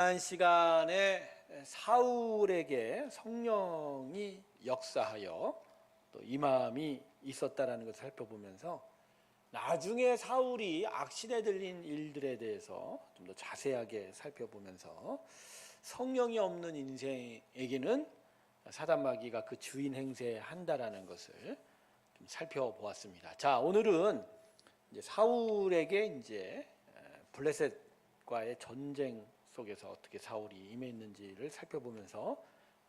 지난 시간에 사울에게 성령이 역사하여 또 임함이 있었다라는 것을 살펴보면서 나중에 사울이 악신에 들린 일들에 대해서 좀 더 자세하게 살펴보면서 성령이 없는 인생에게는 사단마귀가 그 주인 행세한다라는 것을 좀 살펴보았습니다. 자, 오늘은 이제 사울에게 이제 블레셋과의 전쟁 속에서 어떻게 사울이 임했는지를 살펴보면서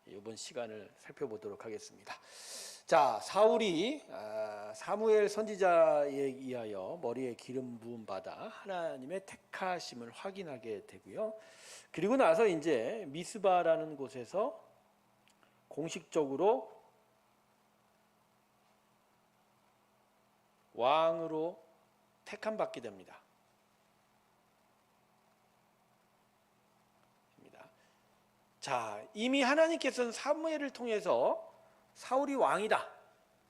이번 시간을 살펴보도록 하겠습니다. 자, 사울이 사무엘 선지자에 의하여 머리에 기름 부음 받아 하나님의 택하심을 확인하게 되고요. 그리고 나서 이제 미스바라는 곳에서 공식적으로 왕으로 택함 받게 됩니다. 자, 이미 하나님께서는 사무엘을 통해서 사울이 왕이다,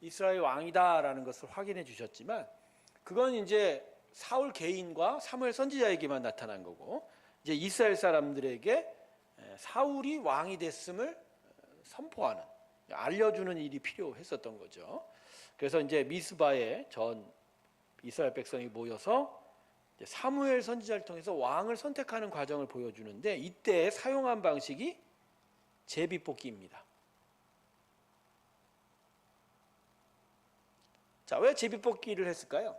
이스라엘 왕이다라는 것을 확인해 주셨지만 그건 이제 사울 개인과 사무엘 선지자에게만 나타난 거고, 이제 이스라엘 사람들에게 사울이 왕이 됐음을 선포하는, 알려주는 일이 필요했었던 거죠. 그래서 이제 미스바에 전 이스라엘 백성이 모여서 사무엘 선지자를 통해서 왕을 선택하는 과정을 보여주는데, 이때 사용한 방식이 제비뽑기입니다. 자, 왜 제비뽑기를 했을까요?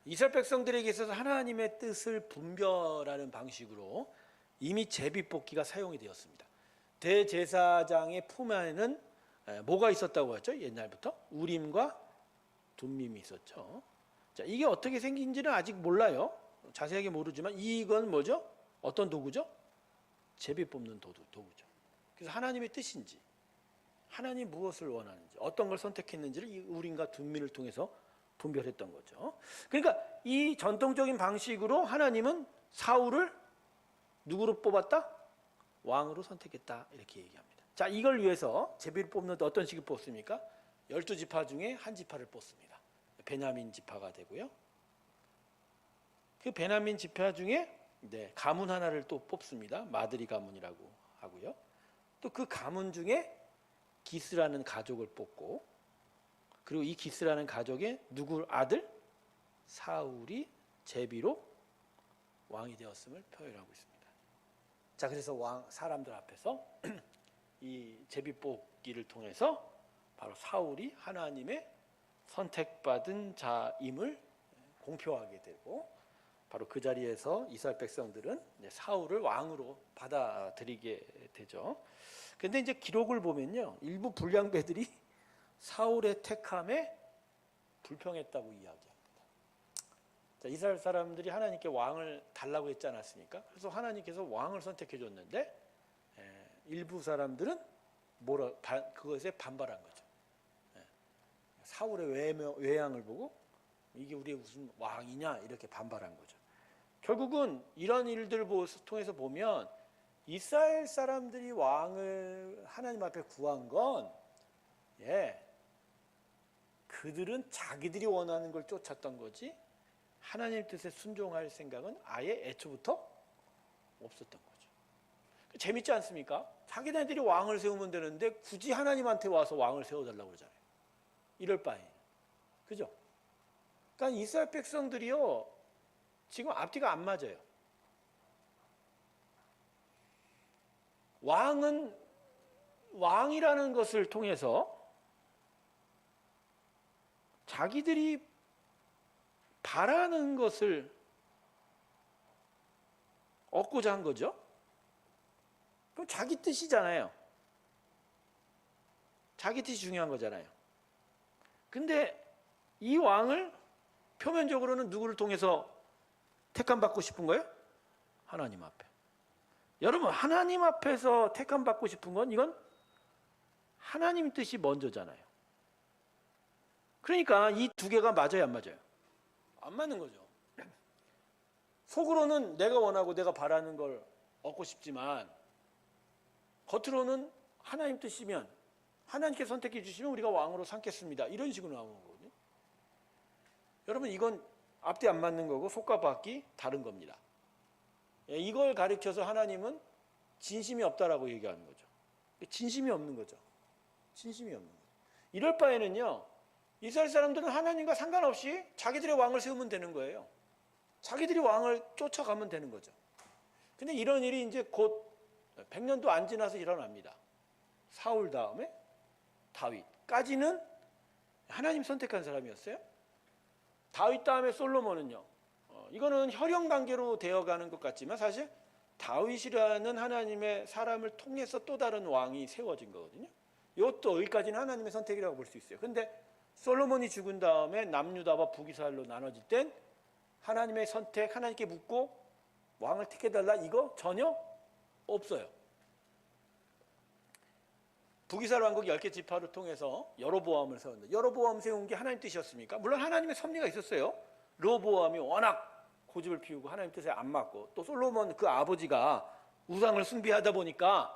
이스라엘 백성들에게 있어서 하나님의 뜻을 분별하는 방식으로 이미 제비뽑기가 사용이 되었습니다. 대제사장의 품 안에는 뭐가 있었다고 했죠? 옛날부터 우림과 둠밈이 있었죠. 자, 이게 어떻게 생긴지는 아직 몰라요. 자세하게 모르지만 이건 뭐죠? 어떤 도구죠? 제비 뽑는 도구죠. 그래서 하나님의 뜻인지, 하나님 무엇을 원하는지, 어떤 걸 선택했는지를 이 우림과 둠밈을 통해서 분별했던 거죠. 그러니까 이 전통적인 방식으로 하나님은 사울을 누구로 뽑았다? 왕으로 선택했다, 이렇게 얘기합니다. 자, 이걸 위해서 제비를 뽑는데 어떤 식으로 뽑습니까? 12지파 중에 한 지파를 뽑습니다. 베냐민 지파가 되고요. 그 베냐민 지파 중에 가문 하나를 또 뽑습니다. 마드리 가문이라고 하고요. 또 그 가문 중에 기스라는 가족을 뽑고, 그리고 이 기스라는 가족의 누구 아들? 사울이 제비로 왕이 되었음을 표현하고 있습니다. 자, 그래서 사람들 앞에서 이 제비 뽑기를 통해서 바로 사울이 하나님의 선택받은 자임을 공표하게 되고, 바로 그 자리에서 이스라엘 백성들은 사울을 왕으로 받아들이게 되죠. 그런데 이제 기록을 보면요, 일부 불량배들이 사울의 택함에 불평했다고 이야기합니다. 자, 이스라엘 사람들이 하나님께 왕을 달라고 했지 않았습니까? 그래서 하나님께서 왕을 선택해 줬는데 일부 사람들은 그것에 반발한 거죠. 사울의 외양을 보고 이게 우리의 무슨 왕이냐, 이렇게 반발한 거죠. 결국은 이런 일들을 통해서 보면 이스라엘 사람들이 왕을 하나님 앞에 구한 건 그들은 자기들이 원하는 걸 쫓았던 거지 하나님 뜻에 순종할 생각은 아예 애초부터 없었던 거죠. 재밌지 않습니까? 자기네들이 왕을 세우면 되는데 굳이 하나님한테 와서 왕을 세워달라고 그러잖아요. 이럴 바에. 그죠? 그러니까 이스라엘 백성들이요, 지금 앞뒤가 안 맞아요. 왕이라는 것을 통해서 자기들이 바라는 것을 얻고자 한 거죠. 그럼 자기 뜻이잖아요. 자기 뜻이 중요한 거잖아요. 근데 이 왕을 표면적으로는 누구를 통해서 택함 받고 싶은 거예요? 하나님 앞에. 여러분, 하나님 앞에서 택함 받고 싶은 건 이건 하나님 뜻이 먼저잖아요. 그러니까 이 두 개가 맞아요, 안 맞아요? 안 맞는 거죠. 속으로는 내가 원하고 내가 바라는 걸 얻고 싶지만 겉으로는 하나님 뜻이면, 하나님께 선택해 주시면 우리가 왕으로 삼겠습니다, 이런 식으로 나오는 거거든요. 여러분, 이건 앞뒤 안 맞는 거고 속과 밖이 다른 겁니다. 이걸 가르쳐서 하나님은 진심이 없다라고 얘기하는 거죠. 진심이 없는 거죠. 진심이 없는 거죠. 이럴 바에는요, 이스라엘 사람들은 하나님과 상관없이 자기들의 왕을 세우면 되는 거예요. 자기들이 왕을 쫓아가면 되는 거죠. 근데 이런 일이 이제 곧 100년도 안 지나서 일어납니다. 사울 다음에 다윗까지는 하나님 선택한 사람이었어요. 다윗 다음에 솔로몬은요, 이거는 혈연 관계로 되어가는 것 같지만 사실 다윗이라는 하나님의 사람을 통해서 또 다른 왕이 세워진 거거든요. 이것도 여기까지는 하나님의 선택이라고 볼 수 있어요. 근데 솔로몬이 죽은 다음에 남유다와 북이스라엘로 나눠질 땐 하나님의 선택, 하나님께 묻고 왕을 택해달라, 이거 전혀 없어요. 북이스라엘 왕국 10개 지파를 통해서 여로보암을 세웠는데, 여로보암 세운 게 하나님 뜻이었습니까? 물론 하나님의 섭리가 있었어요. 르호보암이 워낙 고집을 피우고 하나님 뜻에 안 맞고, 또 솔로몬 그 아버지가 우상을 숭배하다 보니까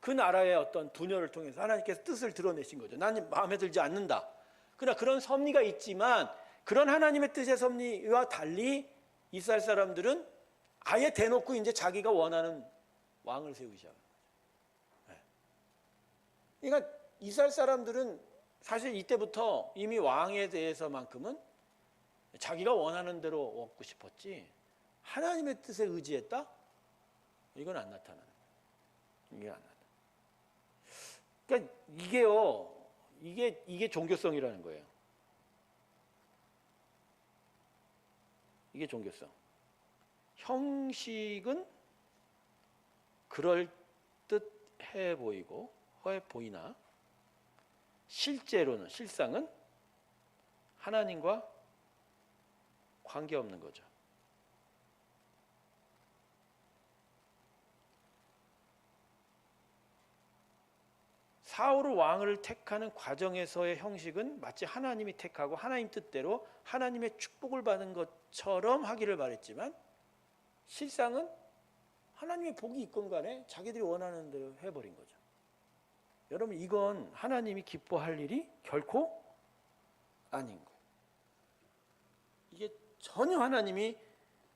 그 나라의 어떤 분열을 통해서 하나님께서 뜻을 드러내신 거죠. 나는 마음에 들지 않는다. 그러나 그런 섭리가 있지만 그런 하나님의 뜻의 섭리와 달리 이스라엘 사람들은 아예 대놓고 이제 자기가 원하는 왕을 세우기 시작합니다. 그러니까 이스라엘 사람들은 사실 이때부터 이미 왕에 대해서만큼은 자기가 원하는 대로 얻고 싶었지 하나님의 뜻에 의지했다? 이건 안 나타나는 거예요. 이게 안 나타나. 그러니까 이게요, 이게 종교성이라는 거예요. 이게 종교성. 형식은 그럴 듯해 보이고 허해 보이나 실제로는, 실상은 하나님과 관계없는 거죠. 사울을 왕을 택하는 과정에서의 형식은 마치 하나님이 택하고 하나님 뜻대로 하나님의 축복을 받은 것처럼 하기를 바랬지만 실상은 하나님의 복이 있건 간에 자기들이 원하는 대로 해버린 거죠. 여러분, 이건 하나님이 기뻐할 일이 결코 아닌 거예요. 이게 전혀 하나님이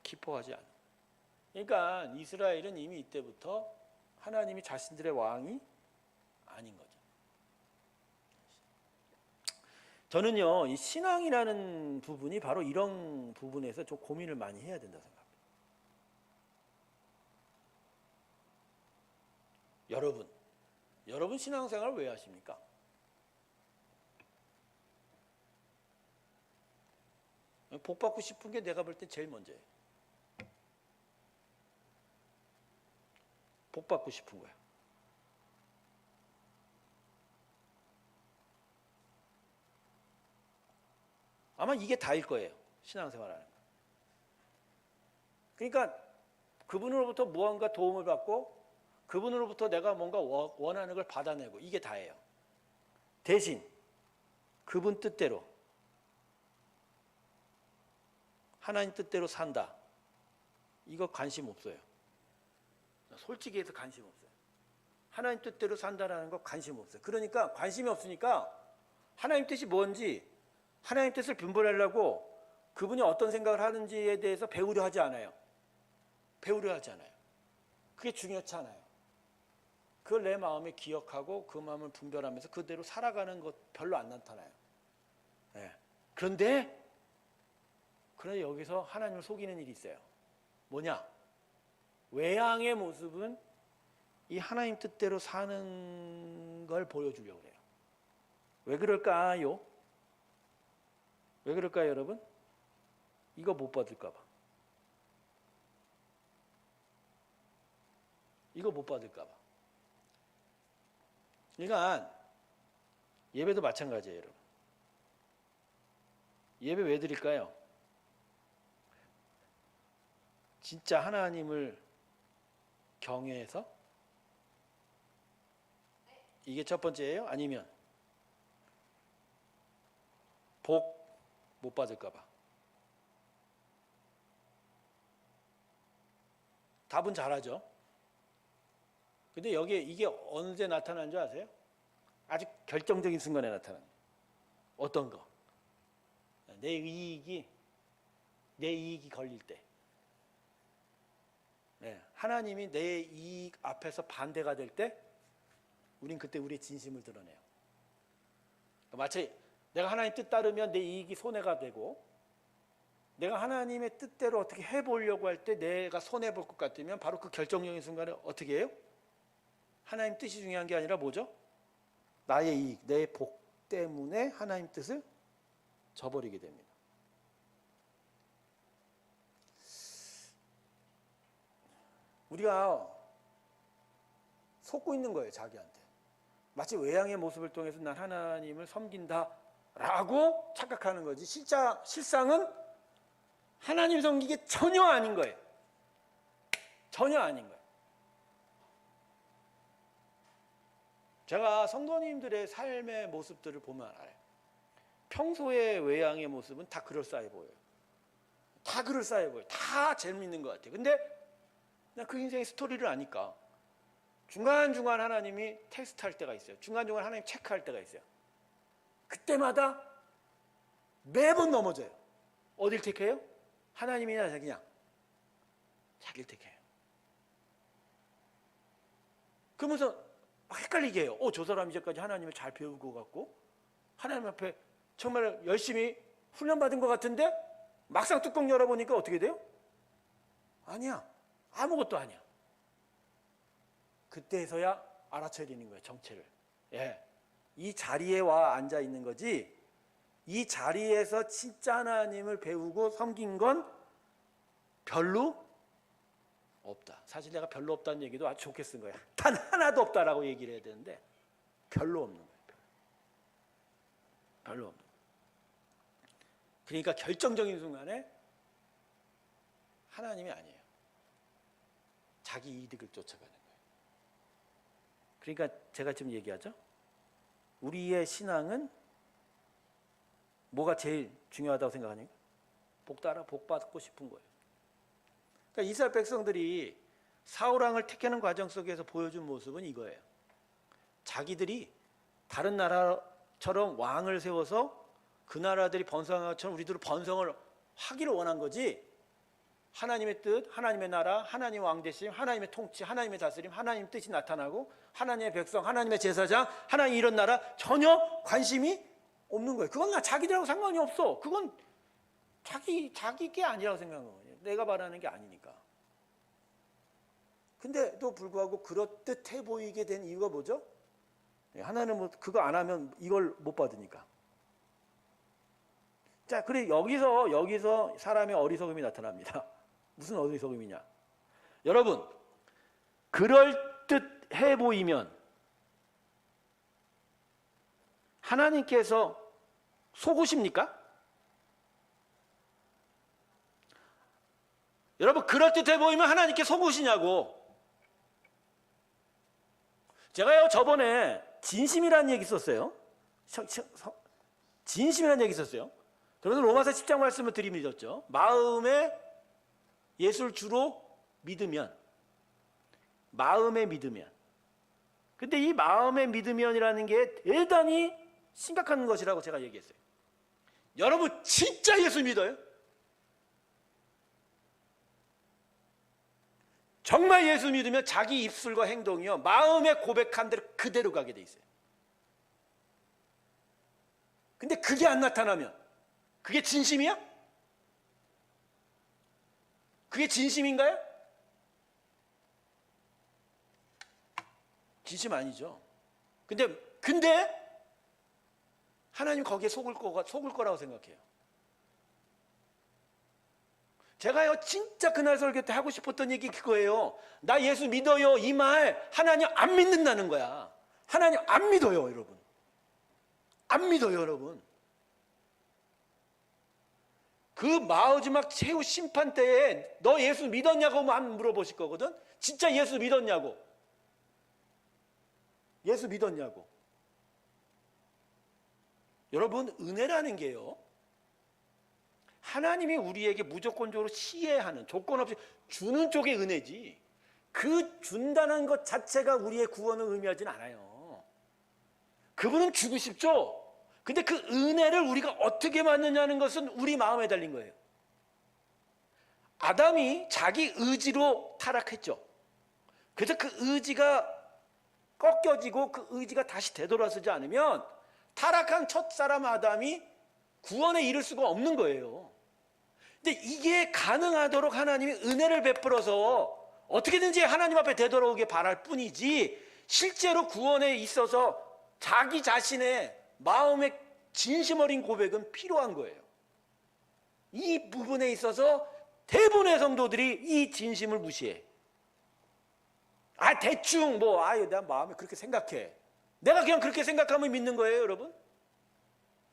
기뻐하지 않아요. 그러니까 이스라엘은 이미 이때부터 하나님이 자신들의 왕이 아닌 거죠. 저는요, 이 신앙이라는 부분이 바로 이런 부분에서 좀 고민을 많이 해야 된다고 생각합니다. 여러분 신앙생활을 왜 하십니까? 복 받고 싶은 게 내가 볼 때 제일 먼저예요. 복 받고 싶은 거야. 아마 이게 다일 거예요. 신앙생활하는 거. 그러니까 그분으로부터 무언가 도움을 받고 그분으로부터 내가 뭔가 원하는 걸 받아내고, 이게 다예요. 대신 그분 뜻대로, 하나님 뜻대로 산다, 이거 관심 없어요. 솔직히 해서 관심 없어요. 하나님 뜻대로 산다라는 거 관심 없어요. 그러니까 관심이 없으니까 하나님 뜻이 뭔지, 하나님 뜻을 분별하려고 그분이 어떤 생각을 하는지에 대해서 배우려 하지 않아요. 그게 중요치 않아요. 그걸 내 마음에 기억하고 그 마음을 분별하면서 그대로 살아가는 것 별로 안 나타나요. 네. 그런데 여기서 하나님을 속이는 일이 있어요. 뭐냐? 외향의 모습은 이 하나님 뜻대로 사는 걸 보여주려고 그래요. 왜 그럴까요? 왜 그럴까요, 여러분? 이거 못 받을까 봐. 이거 못 받을까 봐. 그러니까 예배도 마찬가지예요, 여러분. 예배 왜 드릴까요? 진짜 하나님을 경외해서? 이게 첫 번째예요? 아니면 복 못 받을까 봐? 답은 잘하죠. 근데 이게 언제 나타나는 줄 아세요? 아주 결정적인 순간에 나타나는 거예요. 어떤 거? 내 이익이 걸릴 때. 예, 하나님이 내 이익 앞에서 반대가 될 때 우린 그때 우리의 진심을 드러내요. 마치 내가 하나님 뜻 따르면 내 이익이 손해가 되고 내가 하나님의 뜻대로 어떻게 해보려고 할 때 내가 손해볼 것 같으면 바로 그 결정적인 순간에 어떻게 해요? 하나님 뜻이 중요한 게 아니라 뭐죠? 나의 이익, 내 복 때문에 하나님 뜻을 저버리게 됩니다. 우리가 속고 있는 거예요, 자기한테. 마치 외양의 모습을 통해서 난 하나님을 섬긴다라고 착각하는 거지. 실상은 하나님 섬기게 전혀 아닌 거예요. 전혀 아닌 거예요. 제가 성도님들의 삶의 모습들을 보면 알아요. 평소의 외양의 모습은 다 그럴싸해 보여요. 다 그럴싸해 보여요. 다 재밌는 것 같아요. 근데 나 그 인생의 스토리를 아니까 중간중간 하나님이 테스트할 때가 있어요. 중간중간 하나님 체크할 때가 있어요. 그때마다 매번 넘어져요. 어딜 택해요? 하나님이냐 자기냐? 자기를 택해요. 그러면서 막 헷갈리게 해요. 저 사람 이제까지 하나님을 잘 배운 것 같고 하나님 앞에 정말 열심히 훈련받은 것 같은데 막상 뚜껑 열어보니까 어떻게 돼요? 아니야. 아무것도 아니야. 그때서야 알아차야 되는 거예요. 정체를. 예. 이 자리에 와 앉아 있는 거지 이 자리에서 진짜 하나님을 배우고 섬긴 건 별로 없다. 사실 내가 별로 없다는 얘기도 아주 좋게 쓴 거야. 단 하나도 없다라고 얘기를 해야 되는데 별로 없는 거예요. 별로 없는 거예요. 그러니까 결정적인 순간에 하나님이 아니에요. 자기 이득을 쫓아가는 거예요. 그러니까 제가 지금 얘기하죠. 우리의 신앙은 뭐가 제일 중요하다고 생각하니까 복 따라 복 받고 싶은 거예요. 그러니까 이스라엘 백성들이 사울왕을 택하는 과정 속에서 보여준 모습은 이거예요. 자기들이 다른 나라처럼 왕을 세워서 그 나라들이 번성한 것처럼 우리들은 번성을 하기를 원한 거지 하나님의 뜻, 하나님의 나라, 하나님의 왕대심, 하나님의 통치, 하나님의 다스림, 하나님의 뜻이 나타나고 하나님의 백성, 하나님의 제사장, 하나님 이런 나라 전혀 관심이 없는 거예요. 그건 자기들하고 상관이 없어. 그건 자기 게 아니라고 생각하는 거예요. 내가 바라는 게 아니니까. 근데도 불구하고 그렇듯해 보이게 된 이유가 뭐죠? 하나는 뭐 그거 안 하면 이걸 못 받으니까. 자, 그래 여기서 사람의 어리석음이 나타납니다. 무슨 어리석음이냐? 여러분, 그럴듯해 보이면 하나님께서 속으십니까? 여러분, 그럴듯해 보이면 하나님께 속으시냐고. 제가요 저번에 진심이라는 얘기 썼어요. 진심이라는 얘기 썼어요. 그러면 로마서 10장 말씀을 드림이었죠. 마음에 예수를 주로 믿으면, 마음에 믿으면. 근데 이 마음에 믿으면이라는 게 대단히 심각한 것이라고 제가 얘기했어요. 여러분 진짜 예수 믿어요? 정말 예수 믿으면 자기 입술과 행동이요 마음에 고백한 대로 그대로 가게 돼 있어요. 근데 그게 안 나타나면 그게 진심이야? 그게 진심인가요? 진심 아니죠. 근데 하나님 거기에 속을 거라고 생각해요. 제가요 진짜 그날 설교 때 하고 싶었던 얘기 그거예요. 나 예수 믿어요 이 말 하나님 안 믿는다는 거야. 하나님 안 믿어요 여러분. 안 믿어요 여러분. 그 마지막 최후 심판 때에 너 예수 믿었냐고 안 물어보실 거거든. 진짜 예수 믿었냐고. 예수 믿었냐고. 여러분 은혜라는 게요 하나님이 우리에게 무조건적으로 시혜하는 조건 없이 주는 쪽의 은혜지 그 준다는 것 자체가 우리의 구원을 의미하진 않아요. 그분은 주고 싶죠. 근데 그 은혜를 우리가 어떻게 받느냐는 것은 우리 마음에 달린 거예요. 아담이 자기 의지로 타락했죠. 그래서 그 의지가 꺾여지고 그 의지가 다시 되돌아서지 않으면 타락한 첫사람 아담이 구원에 이를 수가 없는 거예요. 근데 이게 가능하도록 하나님이 은혜를 베풀어서 어떻게든지 하나님 앞에 되돌아오게 바랄 뿐이지, 실제로 구원에 있어서 자기 자신의 마음의 진심 어린 고백은 필요한 거예요. 이 부분에 있어서 대부분의 성도들이 이 진심을 무시해. 대충 내 마음에 그렇게 생각해. 내가 그냥 그렇게 생각하면 믿는 거예요, 여러분.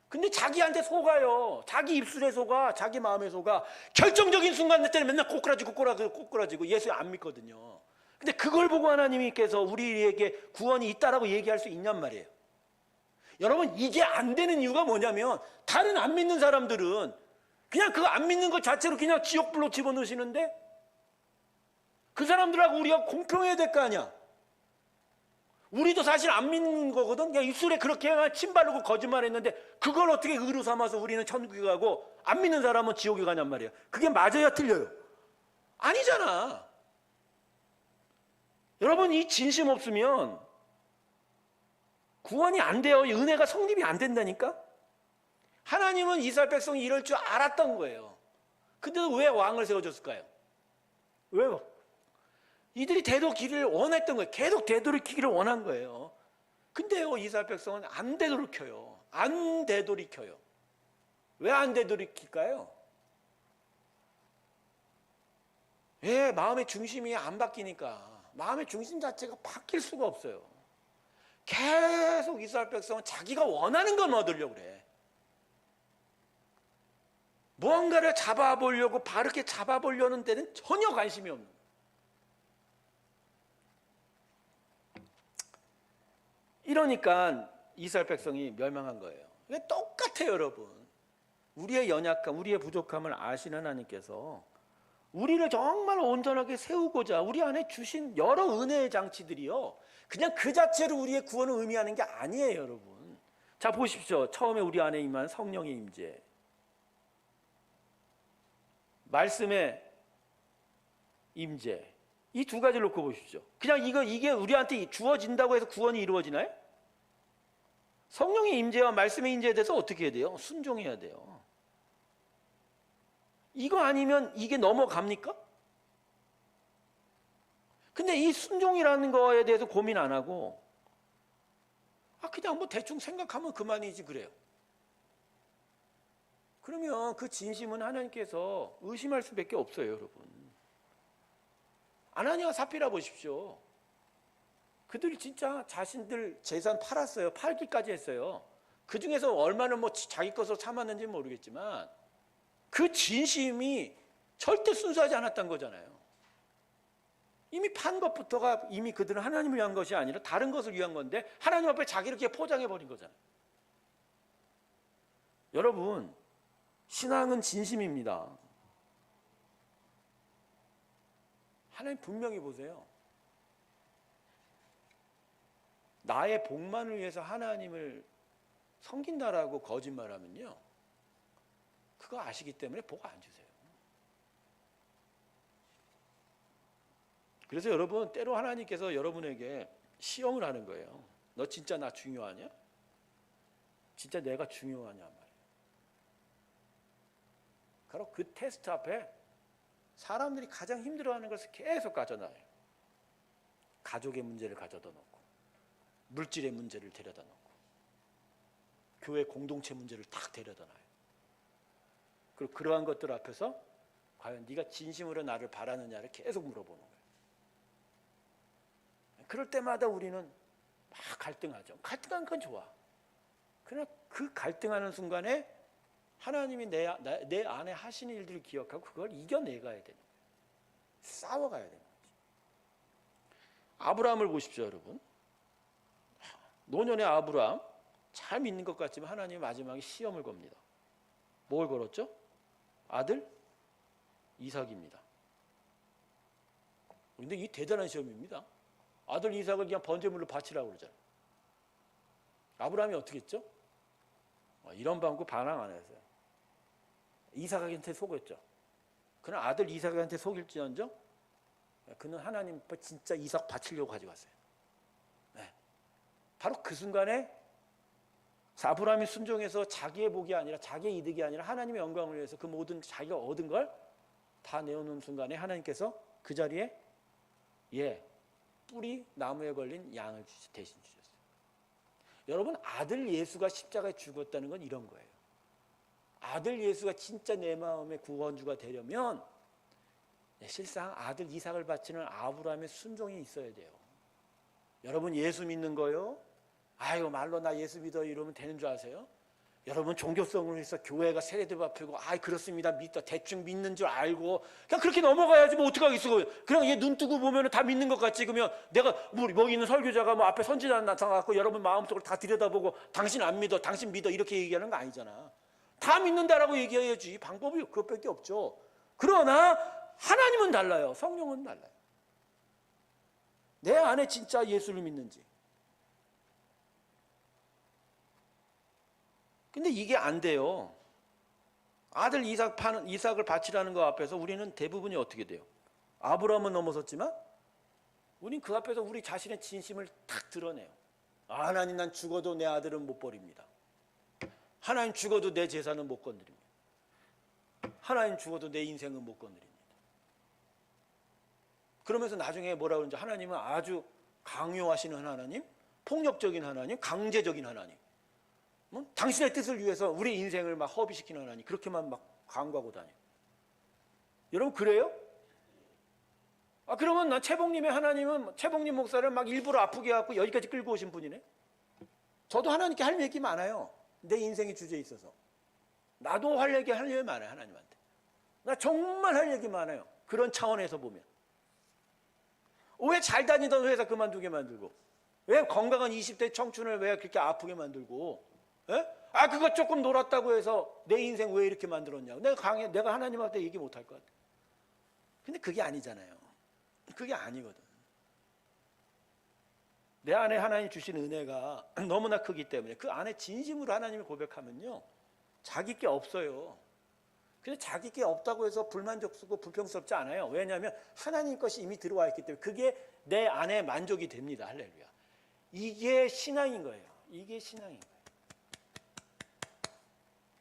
근데 자기한테 속아요. 자기 입술에 속아, 자기 마음에 속아. 결정적인 순간 때는 맨날 꼬꾸라지고 예수 안 믿거든요. 근데 그걸 보고 하나님께서 우리에게 구원이 있다라고 얘기할 수 있냔 말이에요. 여러분, 이게 안 되는 이유가 뭐냐면, 다른 안 믿는 사람들은 그냥 그거 안 믿는 것 자체로 그냥 지옥불로 집어넣으시는데, 그 사람들하고 우리가 공평해야 될 거 아니야. 우리도 사실 안 믿는 거거든. 그냥 입술에 그렇게 침 바르고 거짓말했는데 그걸 어떻게 의로 삼아서 우리는 천국에 가고 안 믿는 사람은 지옥에 가냔 말이에요. 그게 맞아요, 틀려요? 아니잖아. 여러분, 이 진심 없으면 구원이 안 돼요. 은혜가 성립이 안 된다니까. 하나님은 이스라엘 백성이 이럴 줄 알았던 거예요. 근데도 왜 왕을 세워줬을까요? 왜요? 이들이 되돌이키기를 원했던 거예요. 계속 되돌이키기를 원한 거예요. 근데요, 이스라엘 백성은 안 되돌이켜요. 안 되돌이켜요. 왜 안 되돌이킬까요? 왜? 마음의 중심이 안 바뀌니까. 마음의 중심 자체가 바뀔 수가 없어요. 계속 이스라엘 백성은 자기가 원하는 건 얻으려고 그래. 무언가를 잡아보려고, 바르게 잡아보려는 데는 전혀 관심이 없는 거예요. 이러니까 이스라엘 백성이 멸망한 거예요. 똑같아요, 여러분. 우리의 연약함, 우리의 부족함을 아시는 하나님께서 우리를 정말 온전하게 세우고자 우리 안에 주신 여러 은혜의 장치들이요, 그냥 그 자체로 우리의 구원을 의미하는 게 아니에요, 여러분. 자, 보십시오. 처음에 우리 안에 임한 성령의 임재, 말씀의 임재, 이 두 가지를 놓고 보십시오. 그냥 이게 우리한테 주어진다고 해서 구원이 이루어지나요? 성령의 임재와 말씀의 임재에 대해서 어떻게 해야 돼요? 순종해야 돼요. 이거 아니면 이게 넘어갑니까? 근데 이 순종이라는 거에 대해서 고민 안 하고 그냥 대충 생각하면 그만이지 그래요. 그러면 그 진심은 하나님께서 의심할 수밖에 없어요, 여러분. 아나니아와 삽비라 보십시오. 그들이 진짜 자신들 재산 팔았어요. 팔기까지 했어요. 그 중에서 얼마나 자기 것으로 참았는지 모르겠지만 그 진심이 절대 순수하지 않았던 거잖아요. 이미 판 것부터가 이미 그들은 하나님을 위한 것이 아니라 다른 것을 위한 건데 하나님 앞에 자기를 이렇게 포장해버린 거잖아요. 여러분, 신앙은 진심입니다. 하나님 분명히 보세요. 나의 복만을 위해서 하나님을 섬긴다라고 거짓말하면요, 그거 아시기 때문에 복 안 주세요. 그래서 여러분, 때로 하나님께서 여러분에게 시험을 하는 거예요. 너 진짜 나 중요하냐? 진짜 내가 중요하냐 말이에요. 바로 그 테스트 앞에 사람들이 가장 힘들어하는 것을 계속 가져놔요. 가족의 문제를 가져다 놓고, 물질의 문제를 데려다 놓고, 교회 공동체 문제를 딱 데려다 놔요. 그리고 그러한 것들 앞에서 과연 네가 진심으로 나를 바라느냐를 계속 물어보는 거예요. 그럴 때마다 우리는 막 갈등하죠. 갈등하는 건 좋아. 그러나 그 갈등하는 순간에 하나님이 내 안에 하신 일들을 기억하고 그걸 이겨내가야 되는 거예요. 싸워가야 되는 거지. 아브라함을 보십시오, 여러분. 노년의 아브라함, 잘 믿는 것 같지만 하나님이 마지막에 시험을 겁니다. 뭘 걸었죠? 아들 이삭입니다. 그런데 이 대단한 시험입니다. 아들 이삭을 그냥 번제물로 바치라고 그러잖아요. 아브라함이 어떻게 했죠? 이런 방구 반항 안 했어요. 이삭한테 속였죠. 그는 아들 이삭한테 속일지언정 그는 하나님 앞에 진짜 이삭 바치려고 가져갔어요. 네. 바로 그 순간에 아브라함이 순종해서 자기의 복이 아니라 자기의 이득이 아니라 하나님의 영광을 위해서 그 모든 자기가 얻은 걸 다 내어놓은 순간에 하나님께서 그 자리에 뿌리 나무에 걸린 양을 대신 주셨어요. 여러분, 아들 예수가 십자가에 죽었다는 건 이런 거예요. 아들 예수가 진짜 내 마음의 구원주가 되려면 실상 아들 이삭을 바치는 아브라함의 순종이 있어야 돼요. 여러분, 예수 믿는 거요? 아유, 말로 나 예수 믿어 이러면 되는 줄 아세요? 여러분, 종교성으로 해서 교회가 세례도 받고 그렇습니다 믿다 대충 믿는 줄 알고 그냥 그렇게 넘어가야지 뭐 어떡하겠어. 그냥 얘 눈 뜨고 보면 다 믿는 것 같지. 그러면 내가 뭐 있는 설교자가 뭐 앞에 선지자 나타나갖고 여러분 마음속으로 다 들여다보고 당신 안 믿어 당신 믿어 이렇게 얘기하는 거 아니잖아. 다 믿는다라고 얘기해야지. 방법이 그것밖에 없죠. 그러나 하나님은 달라요. 성령은 달라요. 내 안에 진짜 예수를 믿는지. 근데 이게 안 돼요. 아들 이삭을 바치라는 거 앞에서 우리는 대부분이 어떻게 돼요? 아브라함은 넘어섰지만 우린 그 앞에서 우리 자신의 진심을 탁 드러내요. 하나님, 난 죽어도 내 아들은 못 버립니다. 하나님, 죽어도 내 재산은 못 건드립니다. 하나님, 죽어도 내 인생은 못 건드립니다. 그러면서 나중에 뭐라 그러는지, 하나님은 아주 강요하시는 하나님, 폭력적인 하나님, 강제적인 하나님, 당신의 뜻을 위해서 우리 인생을 막 허비시키는 하나님, 그렇게만 막 강구하고 다녀요. 여러분, 그래요? 그러면 난 최복님의 하나님은 최복님 목사를 막 일부러 아프게 해갖고 여기까지 끌고 오신 분이네. 저도 하나님께 할 얘기 많아요. 내 인생의 주제에 있어서 나도 할 얘기 많아요. 하나님한테 나 정말 할 얘기 많아요. 그런 차원에서 보면 왜 잘 다니던 회사 그만두게 만들고, 왜 건강한 20대 청춘을 왜 그렇게 아프게 만들고, 그거 조금 놀았다고 해서 내 인생 왜 이렇게 만들었냐고. 내가 하나님한테 얘기 못할 것 같아. 근데 그게 아니잖아요. 그게 아니거든. 내 안에 하나님 주신 은혜가 너무나 크기 때문에 그 안에 진심으로 하나님을 고백하면요, 자기 게 없어요. 근데 자기 게 없다고 해서 불만족스럽고 불평스럽지 않아요. 왜냐하면 하나님 것이 이미 들어와 있기 때문에 그게 내 안에 만족이 됩니다. 할렐루야. 이게 신앙인 거예요. 이게 신앙인 거예요.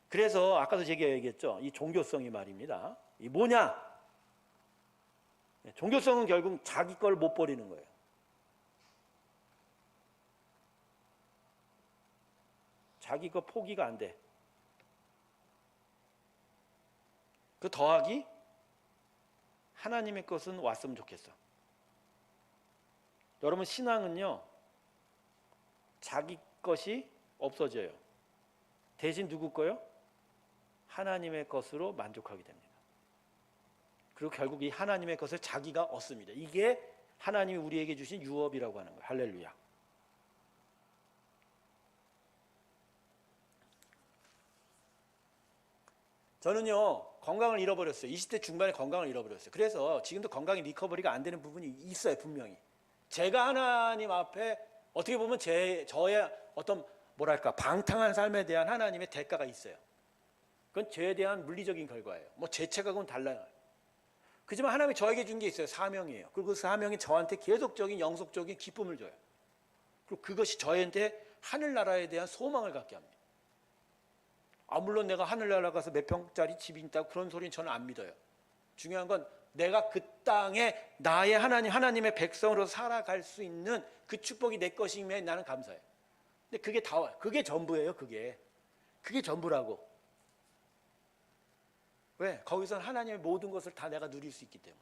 그래서 아까도 제가 얘기했죠. 이 종교성이 말입니다. 이 뭐냐? 종교성은 결국 자기 걸 못 버리는 거예요. 자기 거 포기가 안 돼. 그 더하기 하나님의 것은 왔으면 좋겠어. 여러분, 신앙은요, 자기 것이 없어져요. 대신 누구 거요? 하나님의 것으로 만족하게 됩니다. 그리고 결국 이 하나님의 것을 자기가 얻습니다. 이게 하나님이 우리에게 주신 유업이라고 하는 거예요. 할렐루야. 저는요, 건강을 잃어버렸어요. 20대 중반에 건강을 잃어버렸어요. 그래서 지금도 건강이 리커버리가 안 되는 부분이 있어요. 분명히. 제가 하나님 앞에 어떻게 보면 저의 어떤 뭐랄까 방탕한 삶에 대한 하나님의 대가가 있어요. 그건 죄에 대한 물리적인 결과예요. 뭐 죄책하고는 달라요. 그렇지만 하나님이 저에게 준 게 있어요. 사명이에요. 그리고 그 사명이 저한테 계속적인 영속적인 기쁨을 줘요. 그리고 그것이 저한테 하늘나라에 대한 소망을 갖게 합니다. 물론 내가 하늘나라 가서 몇 평짜리 집이 있다고 그런 소리는 저는 안 믿어요. 중요한 건 내가 그 땅에 나의 하나님의 백성으로 살아갈 수 있는 그 축복이 내 것이면 나는 감사해요. 근데 그게 전부예요. 그게 전부라고. 왜? 거기서는 하나님의 모든 것을 다 내가 누릴 수 있기 때문에.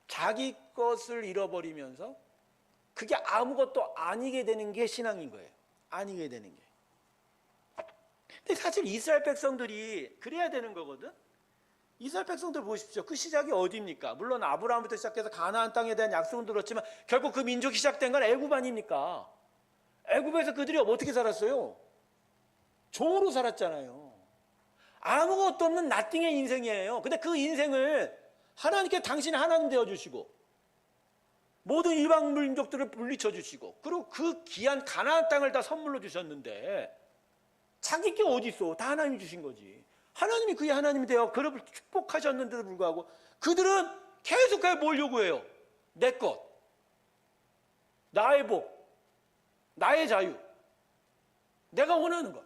자기 것을 잃어버리면서 그게 아무것도 아니게 되는 게 신앙인 거예요. 아니게 되는 게. 근데 사실 이스라엘 백성들이 그래야 되는 거거든. 이스라엘 백성들 보십시오. 그 시작이 어디입니까? 물론 아브라함부터 시작해서 가나안 땅에 대한 약속은 들었지만 결국 그 민족이 시작된 건 애굽 아닙니까? 애굽에서 그들이 어떻게 살았어요? 종으로 살았잖아요. 아무것도 없는 나띵의 인생이에요. 근데 그 인생을 하나님께 당신이 하나님 되어주시고 모든 이방 민족들을 물리쳐 주시고 그리고 그 귀한 가나안 땅을 다 선물로 주셨는데 자기 게 어디 있어? 다 하나님이 주신 거지. 하나님이 그의 하나님이 되어 그를 축복하셨는데도 불구하고 그들은 계속 뭘 요구해요? 내 것, 나의 복, 나의 자유, 내가 원하는 것.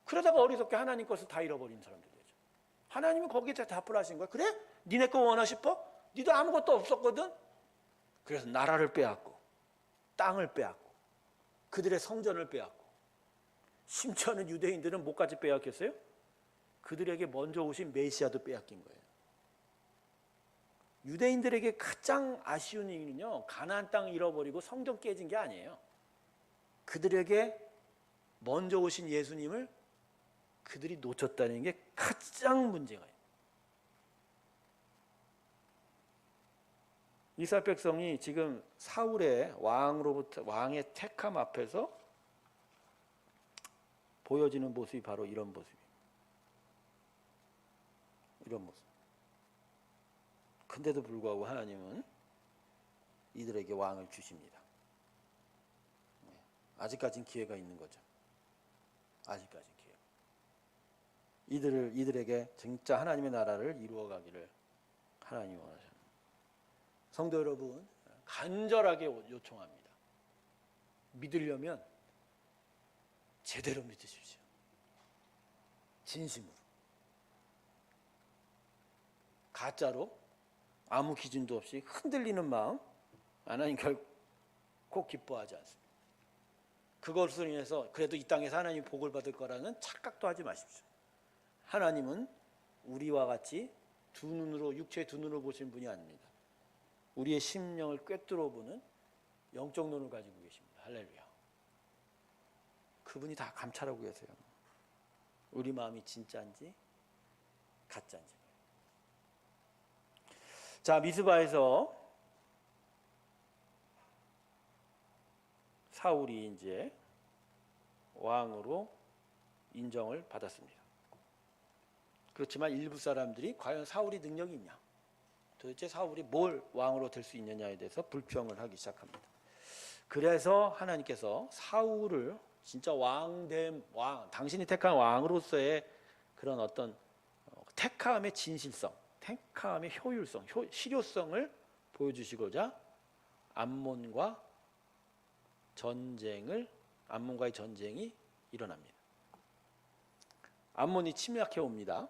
그러다가 어리석게 하나님 것을 다 잃어버린 사람들이 되죠. 하나님은 거기에 답을 하신 거야. 그래? 니네 거 원하 싶어? 니도 아무것도 없었거든? 그래서 나라를 빼앗고 땅을 빼앗고 그들의 성전을 빼앗고 심지어는 유대인들은 뭐까지 빼앗겼어요? 그들에게 먼저 오신 메시아도 빼앗긴 거예요. 유대인들에게 가장 아쉬운 일은요, 가나안 땅 잃어버리고 성전 깨진 게 아니에요. 그들에게 먼저 오신 예수님을 그들이 놓쳤다는 게 가장 문제가요. 이스라엘 백성이 지금 사울의 왕의 택함 앞에서 보여지는 모습이 바로 이런 모습이에요. 이런 모습. 근데도 불구하고 하나님은 이들에게 왕을 주십니다. 아직까지는 기회가 있는 거죠. 아직까지 기회. 이들에게 진짜 하나님의 나라를 이루어가기를 하나님이 원하십니다. 성도 여러분, 간절하게 요청합니다. 믿으려면 제대로 믿으십시오. 진심으로. 가짜로 아무 기준도 없이 흔들리는 마음, 하나님 결코 기뻐하지 않습니다. 그것으로 인해서 그래도 이 땅에서 하나님 복을 받을 거라는 착각도 하지 마십시오. 하나님은 우리와 같이 두 눈으로, 육체의 두 눈으로 보시는 분이 아닙니다. 우리의 심령을 꿰뚫어 보는 영적 눈을 가지고 계십니다. 할렐루야. 그분이 다 감찰하고 계세요. 우리 마음이 진짜인지 가짜인지. 자, 미스바에서 사울이 이제 왕으로 인정을 받았습니다. 그렇지만 일부 사람들이 과연 사울이 능력이 있냐, 도대체 사울이 뭘 왕으로 될 수 있느냐에 대해서 불평을 하기 시작합니다. 그래서 하나님께서 사울을 진짜 당신이 택한 왕으로서의 그런 어떤 택함의 진실성, 택함의 효율성, 실효성을 보여주시고자 암몬과의 전쟁이 일어납니다. 암몬이 침략해 옵니다.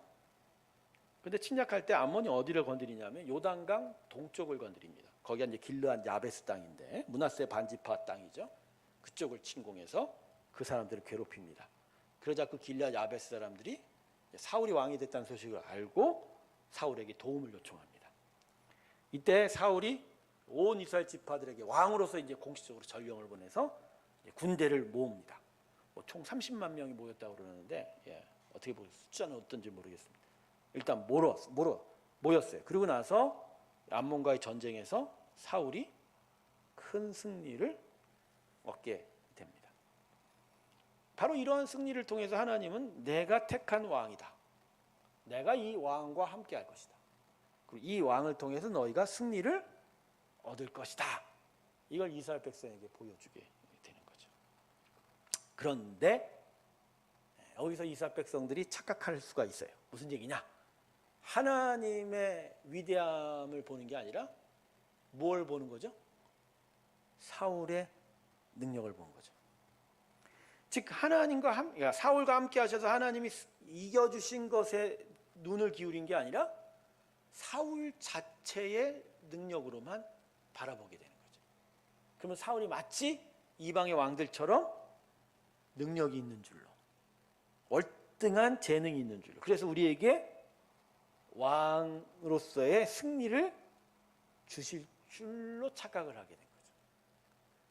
근데 침략할 때 암몬이 어디를 건드리냐면 요단강 동쪽을 건드립니다. 거기가 이제 길르앗 야베스 땅인데 므낫세 반지파 땅이죠. 그쪽을 침공해서 그 사람들을 괴롭힙니다. 그러자 그 길르앗 야베스 사람들이 사울이 왕이 됐다는 소식을 알고 사울에게 도움을 요청합니다. 이때 사울이 온 이스라엘 지파들에게 왕으로서 이제 공식적으로 전령을 보내서 군대를 모읍니다. 총 30만 명이 모였다고 그러는데 어떻게 보세요? 숫자는 어떤지 모르겠습니다. 일단 모였어요. 그리고 나서 암몬과의 전쟁에서 사울이 큰 승리를 얻게 됩니다. 바로 이러한 승리를 통해서 하나님은 내가 택한 왕이다. 내가 이 왕과 함께 할 것이다. 그리고 이 왕을 통해서 너희가 승리를 얻을 것이다. 이걸 이스라엘 백성에게 보여주게 되는 거죠. 그런데 여기서 이스라엘 백성들이 착각할 수가 있어요. 무슨 얘기냐? 하나님의 위대함을 보는 게 아니라 뭘 보는 거죠? 사울의 능력을 보는 거죠. 즉 그러니까 사울과 함께 하셔서 하나님이 이겨주신 것에 눈을 기울인 게 아니라 사울 자체의 능력으로만 바라보게 되는 거죠. 그러면 사울이 마치 이방의 왕들처럼 능력이 있는 줄로, 월등한 재능이 있는 줄로, 그래서 우리에게 왕으로서의 승리를 주실 줄로 착각을 하게 된 거죠.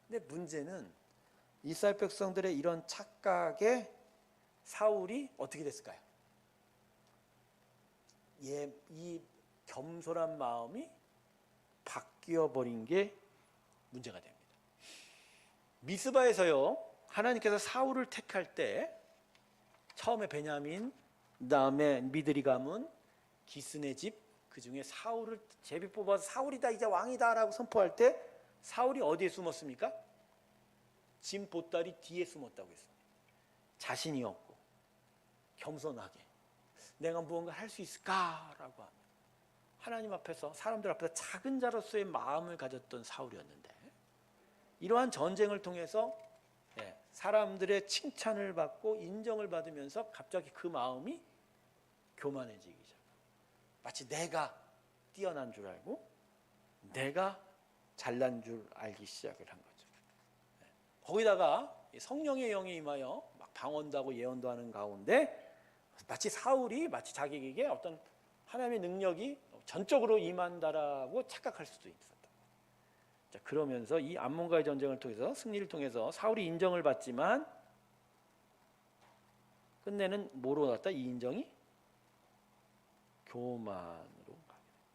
근데 문제는 이스라엘 백성들의 이런 착각에 사울이 어떻게 됐을까요? 이 겸손한 마음이 바뀌어 버린 게 문제가 됩니다. 미스바에서요, 하나님께서 사울을 택할 때 처음에 베냐민, 그다음에 미드리 가문, 기스네 집, 그중에 사울을 제비 뽑아서 사울이다, 이제 왕이다라고 선포할 때 사울이 어디에 숨었습니까? 짐 보따리 뒤에 숨었다고 했습니다. 자신이 없고 겸손하게 내가 무언가 할 수 있을까라고 하며 하나님 앞에서 사람들 앞에서 작은 자로서의 마음을 가졌던 사울이었는데 이러한 전쟁을 통해서 사람들의 칭찬을 받고 인정을 받으면서 갑자기 그 마음이 교만해지기 시작합니다. 마치 내가 뛰어난 줄 알고 내가 잘난 줄 알기 시작을 한 거죠. 거기다가 성령의 영이 임하여 막 방언도 하고 예언도 하는 가운데 마치 사울이 마치 자기에게 어떤 하나님의 능력이 전적으로 임한다라고 착각할 수도 있었다. 자, 그러면서 이 암몬과의 전쟁을 통해서 승리를 통해서 사울이 인정을 받지만 끝내는 뭐로 났다? 이 인정이 교만으로 가게 됩니다.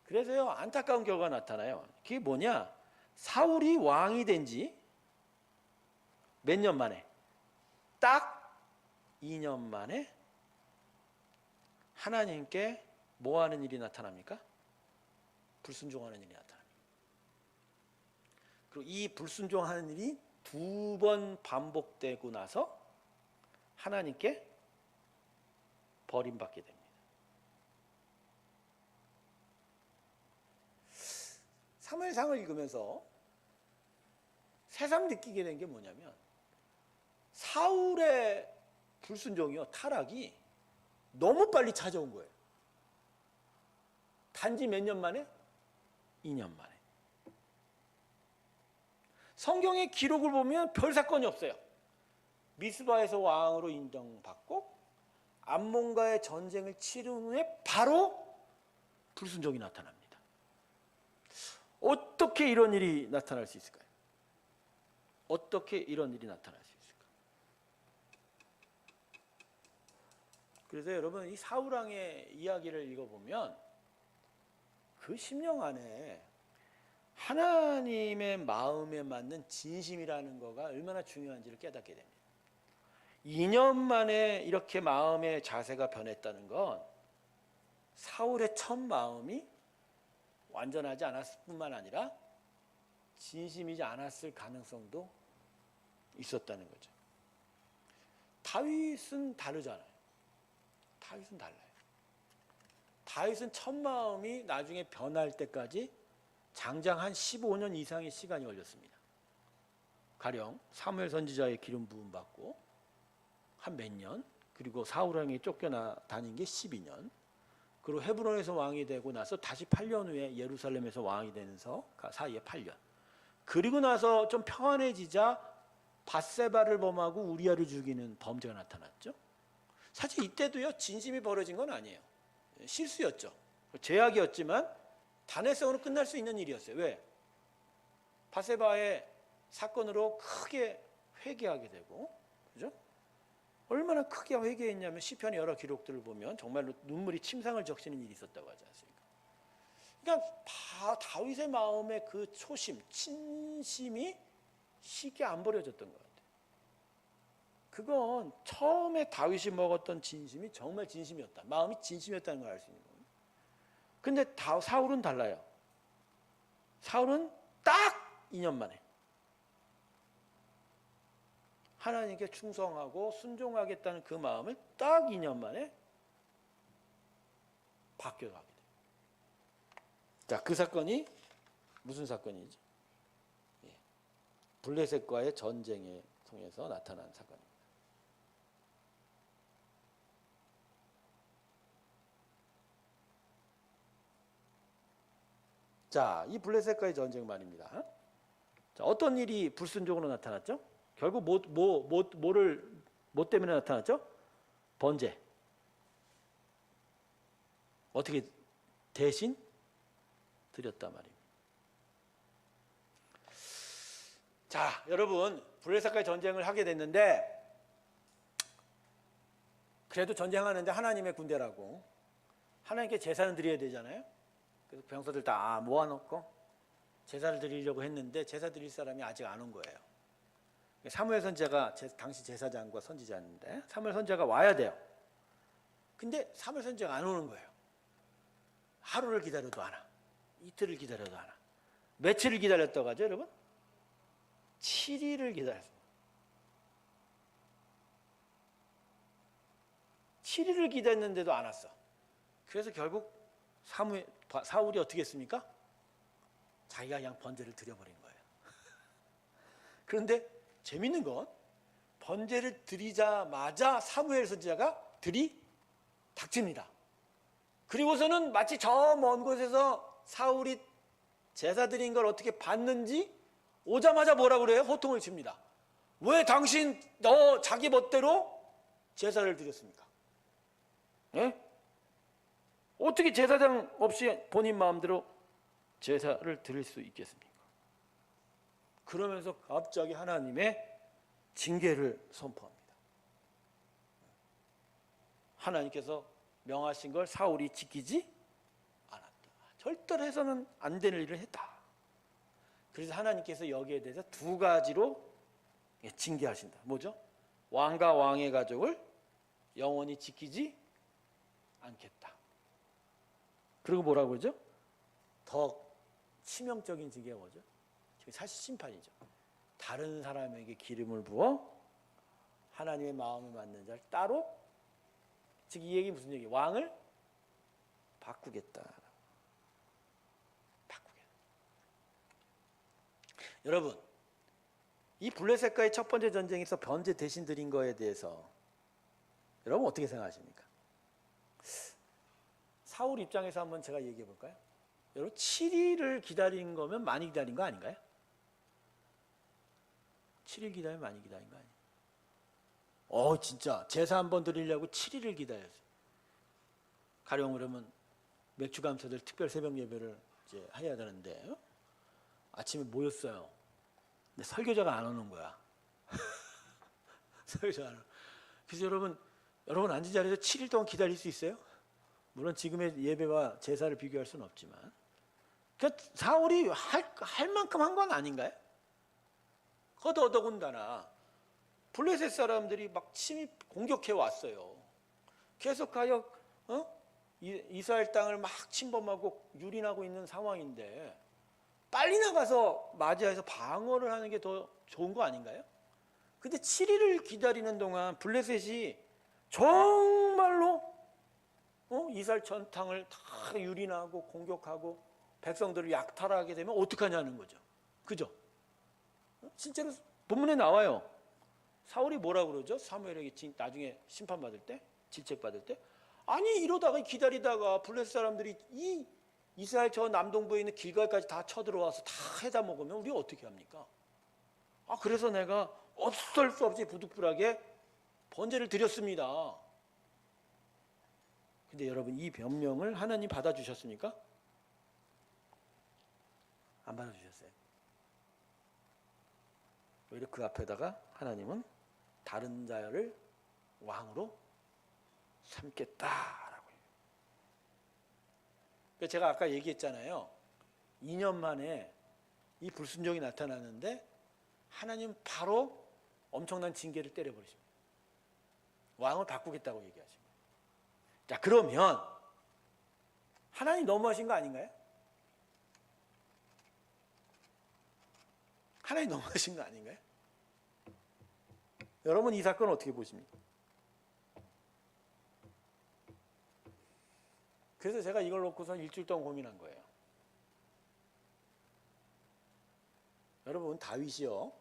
그래서요 안타까운 결과가 나타나요. 그게 뭐냐? 사울이 왕이 된 지 몇 년 만에 딱 2년 만에 하나님께 뭐 하는 일이 나타납니까? 불순종하는 일이 나타납니다. 그리고 이 불순종하는 일이 2번 반복되고 나서 하나님께 버림받게 됩니다. 사무엘상을 읽으면서 새삼 느끼게 된 게 뭐냐면 사울의 불순종이요 타락이 너무 빨리 찾아온 거예요. 단지 몇 년 만에? 2년 만에. 성경의 기록을 보면 별 사건이 없어요. 미스바에서 왕으로 인정받고 암몬과의 전쟁을 치른 후에 바로 불순종이 나타납니다. 어떻게 이런 일이 나타날 수 있을까요? 어떻게 이런 일이 나타날 수 있을까? 그래서 여러분 이 사울왕의 이야기를 읽어보면 그 심령 안에 하나님의 마음에 맞는 진심이라는 거가 얼마나 중요한지를 깨닫게 됩니다. 2년 만에 이렇게 마음의 자세가 변했다는 건 사울의 첫 마음이 완전하지 않았을 뿐만 아니라 진심이지 않았을 가능성도 있었다는 거죠. 다윗은 다르잖아요. 다윗은 달라요. 다윗은 첫 마음이 나중에 변할 때까지 장장 한 15년 이상의 시간이 걸렸습니다. 가령 사무엘 선지자의 기름 부음 받고 한 몇 년, 그리고 사울 왕이 쫓겨나 다닌 게 12년, 그리고 헤브론에서 왕이 되고 나서 다시 8년 후에 예루살렘에서 왕이 되면서 그 사이에 8년, 그리고 나서 좀 평안해지자 밧세바를 범하고 우리아를 죽이는 범죄가 나타났죠. 사실 이때도요 진심이 벌어진 건 아니에요. 실수였죠. 죄악이었지만 단회성으로 끝날 수 있는 일이었어요. 왜? 밧세바의 사건으로 크게 회개하게 되고, 그죠? 얼마나 크게 회개했냐면 시편의 여러 기록들을 보면 정말로 눈물이 침상을 적시는 일이 있었다고 하지 않습니까? 그러니까 다윗의 마음의 그 초심, 진심이 쉽게 안 버려졌던 것 같아요. 그건 처음에 다윗이 먹었던 진심이 정말 진심이었다. 마음이 진심이었다는 걸 알 수 있는 겁니다. 근데 사울은 달라요. 사울은 딱 2년 만에 하나님께 충성하고 순종하겠다는 그 마음을 딱 2년 만에 바뀌어가게 돼요. 자, 그 사건이 무슨 사건이지? 블레셋과의 전쟁에 통해서 나타난 사건입니다. 자, 이 블레셋과의 전쟁 말입니다. 자, 어떤 일이 불순종으로 나타났죠? 결국 뭐 때문에 나타났죠? 번제. 어떻게 대신 드렸단 말입니다. 자, 여러분 블레셋과의 전쟁을 하게 됐는데 그래도 전쟁하는데 하나님의 군대라고 하나님께 제사는 드려야 되잖아요. 그래서 병사들 다 모아놓고 제사를 드리려고 했는데 제사 드릴 사람이 아직 안 온 거예요. 사무엘 선지자가 당시 제사장과 선지자였는데 사무엘 선지자가 와야 돼요. 근데 사무엘 선지자가 안 오는 거예요. 하루를 기다려도 안 와. 이틀을 기다려도 안 와. 며칠을 기다렸다고 하죠, 여러분? 7일을 기다렸습니다. 7일을 기다렸는데도 안 왔어. 그래서 결국 사울이 어떻게 했습니까? 자기가 그냥 번제를 드려버린 거예요. 그런데 재밌는 건 번제를 드리자마자 사무엘 선지자가 들이 닥칩니다. 그리고서는 마치 저 먼 곳에서 사울이 제사 드린 걸 어떻게 봤는지 오자마자 뭐라 그래요? 호통을 칩니다. 왜 당신 너 자기 멋대로 제사를 드렸습니까? 예? 어떻게 제사장 없이 본인 마음대로 제사를 드릴 수 있겠습니까? 그러면서 갑자기 하나님의 징계를 선포합니다. 하나님께서 명하신 걸 사울이 지키지 않았다. 절대로 해서는 안 되는 일을 했다. 그래서 하나님께서 여기에 대해서 두 가지로 징계하신다. 뭐죠? 왕과 왕의 가족을 영원히 지키지 않겠다. 그리고 뭐라고 그러죠? 더 치명적인 징계가 뭐죠? 사실 심판이죠. 다른 사람에게 기름을 부어 하나님의 마음에 맞는 자를 따로, 즉 이 얘기 무슨 얘기? 왕을 바꾸겠다. 여러분, 이 블레셋과의 첫 번째 전쟁에서 번제 대신 드린 거에 대해서 여러분 어떻게 생각하십니까? 사울 입장에서 한번 제가 얘기해 볼까요? 여러분 7일을 기다린 거면 많이 기다린 거 아닌가요? 7일 기다리면 많이 기다린 거 아니에요? 진짜 제사 한번 드리려고 7일을 기다렸어요. 가령 그러면 맥주감사절 특별 새벽 예배를 이제 해야 되는데 아침에 모였어요. 근데 설교자가 안 오는 거야. 설교자가 안 오는. 그래서 여러분 앉은 자리에서 7일 동안 기다릴 수 있어요? 물론 지금의 예배와 제사를 비교할 수는 없지만, 그러니까 사울이 할 만큼 한 건 아닌가요? 더더군다나 블레셋 사람들이 막 침입 공격해 왔어요. 계속하여 이스라엘 땅을 막 침범하고 유린하고 있는 상황인데 빨리 나가서 맞이해서 방어를 하는 게 더 좋은 거 아닌가요? 근데 7일을 기다리는 동안 블레셋이 정말로 이스라엘 전탕을 다 유린하고 공격하고 백성들을 약탈하게 되면 어떡하냐는 거죠. 그죠? 실제로 본문에 나와요. 사울이 뭐라고 그러죠? 사무엘에게 나중에 심판받을 때, 질책받을 때, 아니 이러다가 기다리다가 블레셋 사람들이 이 이스라엘 저 남동부에 있는 길갈까지 다 쳐들어와서 다 해다 먹으면 우리 어떻게 합니까? 그래서 내가 어쩔 수 없이 부득불하게 번제를 드렸습니다. 근데 여러분 이 변명을 하나님 받아주셨습니까? 안 받아주셨어요. 오히려 그 앞에다가 하나님은 다른 자를 왕으로 삼겠다라고 해요. 제가 아까 얘기했잖아요. 2년 만에 이 불순종이 나타나는데 하나님 바로 엄청난 징계를 때려버리십니다. 왕을 바꾸겠다고 얘기하십니다. 자, 그러면 하나님 너무하신 거 아닌가요? 하나님 너무하신 거 아닌가요? 여러분 이 사건 어떻게 보십니까? 그래서 제가 이걸 놓고서 일주일 동안 고민한 거예요. 여러분 다윗이요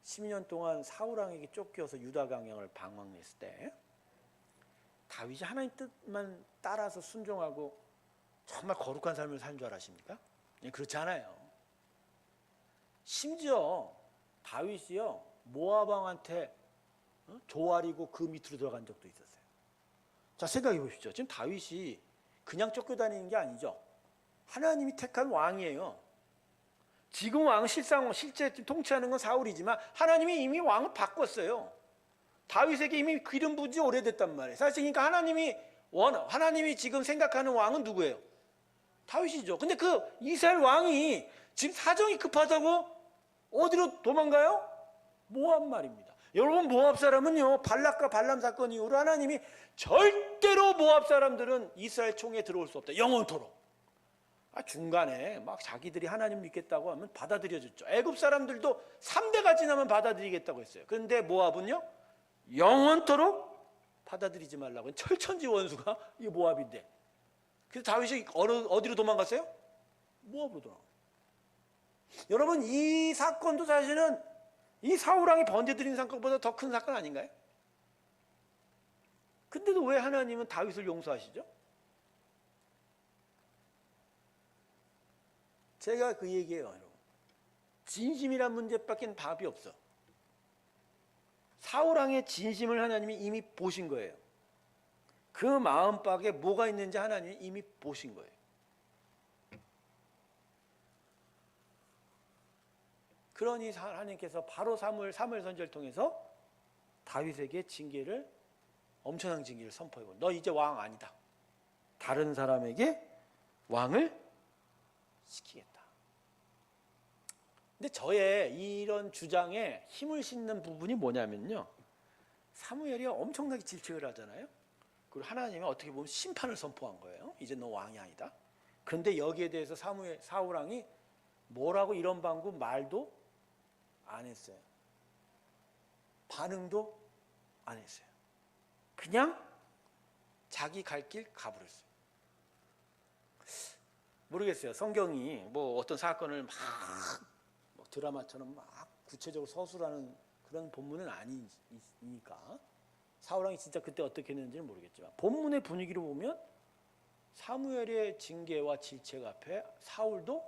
12년 동안 사울왕에게 쫓겨서 유다 강양을 방황했을 때 다윗이 하나님 뜻만 따라서 순종하고 정말 거룩한 삶을 산 줄 아십니까? 그렇지 않아요. 심지어 다윗이요 모압 왕한테 조아리고 그 밑으로 들어간 적도 있었어요. 자, 생각해 보십시오. 지금 다윗이 그냥 쫓겨다니는 게 아니죠. 하나님이 택한 왕이에요. 지금 왕은 실제 통치하는 건 사울이지만 하나님이 이미 왕을 바꿨어요. 다윗에게 이미 기름 부은 지 오래됐단 말이에요. 사실 그러니까 하나님이 지금 생각하는 왕은 누구예요? 다윗이죠. 근데 그 이스라엘 왕이 지금 사정이 급하다고 어디로 도망가요? 모압 말입니다. 여러분 모압 사람은요 발락과 발람 사건 이후로 하나님이 절대로 모압 사람들은 이스라엘 총에 들어올 수 없다. 영원토록. 중간에 막 자기들이 하나님 믿겠다고 하면 받아들여졌죠. 애굽 사람들도 3대가 지나면 받아들이겠다고 했어요. 그런데 모압은요 영원토록 받아들이지 말라고. 철천지 원수가 이 모압인데. 그래서 다윗이 어디로 도망갔어요? 모압으로 도망갔어요. 여러분, 이 사건도 사실은 이 사울왕이 번제드린 사건보다 더 큰 사건 아닌가요? 근데도 왜 하나님은 다윗을 용서하시죠? 제가 그 얘기예요, 여러분. 진심이란 문제밖에 답이 없어. 사울왕의 진심을 하나님이 이미 보신 거예요. 그 마음밖에 뭐가 있는지 하나님이 이미 보신 거예요. 그러니 하나님께서 바로 사무엘 선지자를 통해서 다윗에게 징계를, 엄청난 징계를 선포해요. 너 이제 왕 아니다. 다른 사람에게 왕을 시키겠다. 근데 저의 이런 주장에 힘을 싣는 부분이 뭐냐면요, 사무엘이 엄청나게 질책을 하잖아요. 그리고 하나님이 어떻게 보면 심판을 선포한 거예요. 이제 너 왕이 아니다. 그런데 여기에 대해서 사울왕이 뭐라고 이런 방구 말도 안 했어요. 반응도 안 했어요. 그냥 자기 갈 길 가버렸어요. 모르겠어요. 성경이 뭐 어떤 사건을 막 드라마처럼 막 구체적으로 서술하는 그런 본문은 아니니까 사울왕이 진짜 그때 어떻게 했는지는 모르겠지만, 본문의 분위기를 보면 사무엘의 징계와 질책 앞에 사울도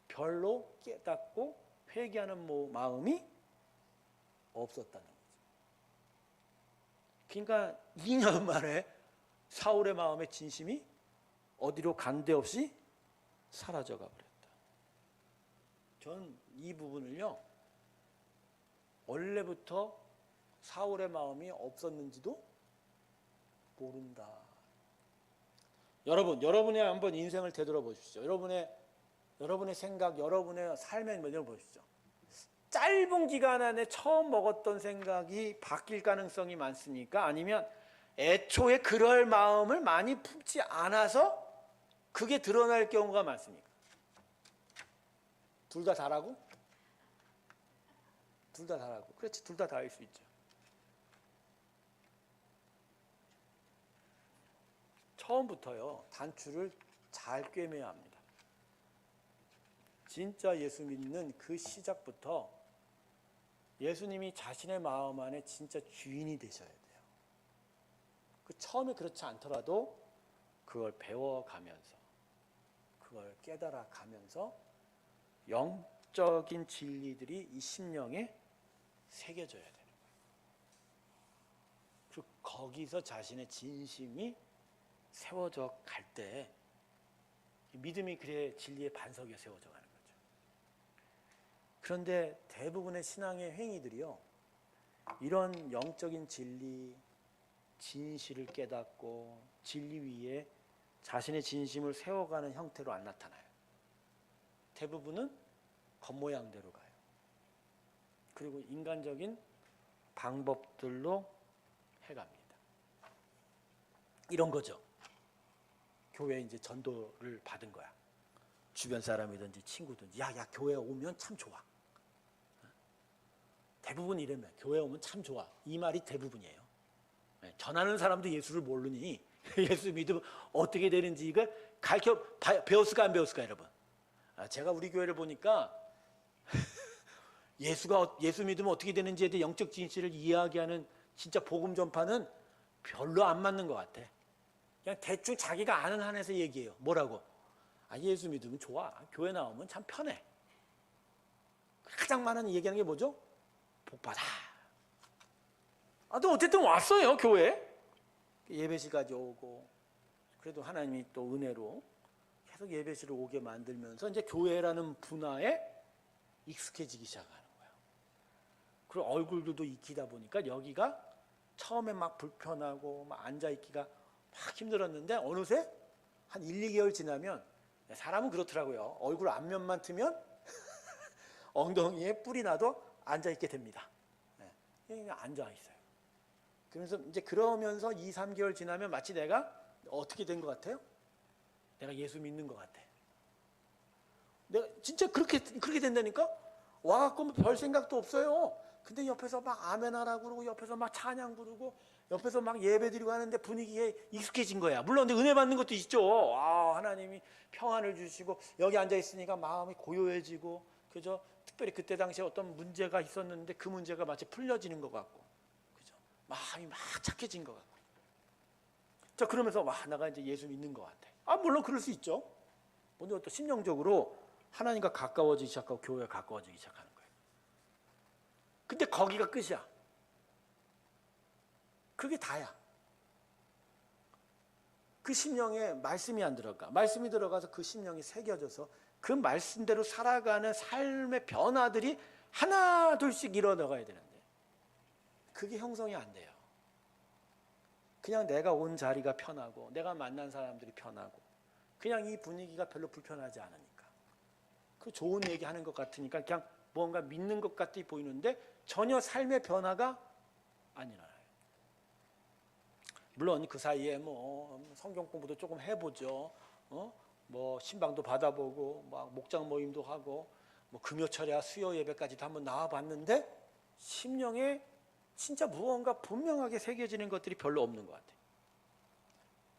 별로 깨닫고 회개하는 마음이 없었다는 거죠. 그러니까 2년 만에 사울의 마음의 진심이 어디로 간데 없이 사라져가 버렸다. 저는 이 부분을요, 원래부터 사울의 마음이 없었는지도 모른다. 여러분의 한번 인생을 되돌아 보십시오. 여러분의 생각, 여러분의 삶에 한번 보십시오. 짧은 기간 안에 처음 먹었던 생각이 바뀔 가능성이 많습니까? 아니면 애초에 그럴 마음을 많이 품지 않아서 그게 드러날 경우가 많습니까? 둘 다 다라고? 둘 다 다라고. 그렇지, 둘 다 다일 수 있죠. 처음부터요, 단추를 잘 꿰매야 합니다. 진짜 예수 믿는 그 시작부터 예수님이 자신의 마음 안에 진짜 주인이 되셔야 돼요. 그 처음에 그렇지 않더라도 그걸 배워가면서, 그걸 깨달아가면서 영적인 진리들이 이 심령에 새겨져야 되는 거예요. 그리고 거기서 자신의 진심이 세워져 갈 때 믿음이 그래 진리의 반석에 세워져 가는 거죠. 그런데 대부분의 신앙의 행위들이요, 이런 영적인 진리, 진실을 깨닫고 진리 위에 자신의 진심을 세워가는 형태로 안 나타나요. 대부분은 겉모양대로 가요. 그리고 인간적인 방법들로 해갑니다. 이런 거죠. 교회에 이제 전도를 받은 거야. 주변 사람이든지 친구든지, 야 교회 오면 참 좋아. 대부분 이러면 교회 오면 참 좋아. 이 말이 대부분이에요. 전하는 사람도 예수를 모르니 예수 믿으면 어떻게 되는지 이걸 가르쳐 배웠을까 안 배웠을까, 여러분? 제가 우리 교회를 보니까 예수 믿으면 어떻게 되는지에 대해 영적 진실을 이야기하는 진짜 복음 전파는 별로 안 맞는 것 같아. 그냥 대충 자기가 아는 한에서 얘기해요. 뭐라고? 예수 믿으면 좋아. 교회 나오면 참 편해. 가장 많은 얘기하는 게 뭐죠? 복받아. 또 어쨌든 왔어요, 교회. 예배실까지 오고, 그래도 하나님이 또 은혜로 계속 예배실을 오게 만들면서 이제 교회라는 분화에 익숙해지기 시작하는 거예요. 그리고 얼굴들도 익히다 보니까 여기가 처음에 막 불편하고 막 앉아있기가 막 힘들었는데 어느새 한 1, 2개월 지나면, 사람은 그렇더라고요. 얼굴 앞면만 트면 엉덩이에 뿔이 나도 앉아있게 됩니다. 그냥 앉아있어요. 그러면서 이제 그러면서 2, 3개월 지나면 마치 내가 어떻게 된 것 같아요? 내가 예수 믿는 것 같아. 내가 진짜 그렇게 된다니까? 와갖고 별 생각도 없어요. 근데 옆에서 막 아멘하라고 그러고 옆에서 막 찬양 부르고 옆에서 막 예배 드리고 하는데 분위기에 익숙해진 거야. 물론 근데 은혜 받는 것도 있죠. 하나님이 평안을 주시고 여기 앉아 있으니까 마음이 고요해지고, 그죠? 특별히 그때 당시에 어떤 문제가 있었는데 그 문제가 마치 풀려지는 것 같고, 그죠? 마음이 막 착해진 것 같고. 자, 그러면서 내가 이제 예수 믿는 것 같아. 물론 그럴 수 있죠. 먼저 또 심령적으로 하나님과 가까워지기 시작하고 교회와 가까워지기 시작하는 거예요. 근데 거기가 끝이야. 그게 다야. 그 심령에 말씀이 안 들어가. 말씀이 들어가서 그 심령이 새겨져서 그 말씀대로 살아가는 삶의 변화들이 하나 둘씩 일어나가야 되는데 그게 형성이 안 돼요. 그냥 내가 온 자리가 편하고 내가 만난 사람들이 편하고 그냥 이 분위기가 별로 불편하지 않으니까, 그 좋은 얘기하는 것 같으니까 그냥 뭔가 믿는 것 같이 보이는데 전혀 삶의 변화가 안 일어나요. 물론 그 사이에 성경 공부도 조금 해보죠. 뭐 신방도 받아보고 막 목장 모임도 하고 뭐 금요철야 수요 예배까지도 한번 나와봤는데 심령에 진짜 무언가 분명하게 새겨지는 것들이 별로 없는 것 같아요.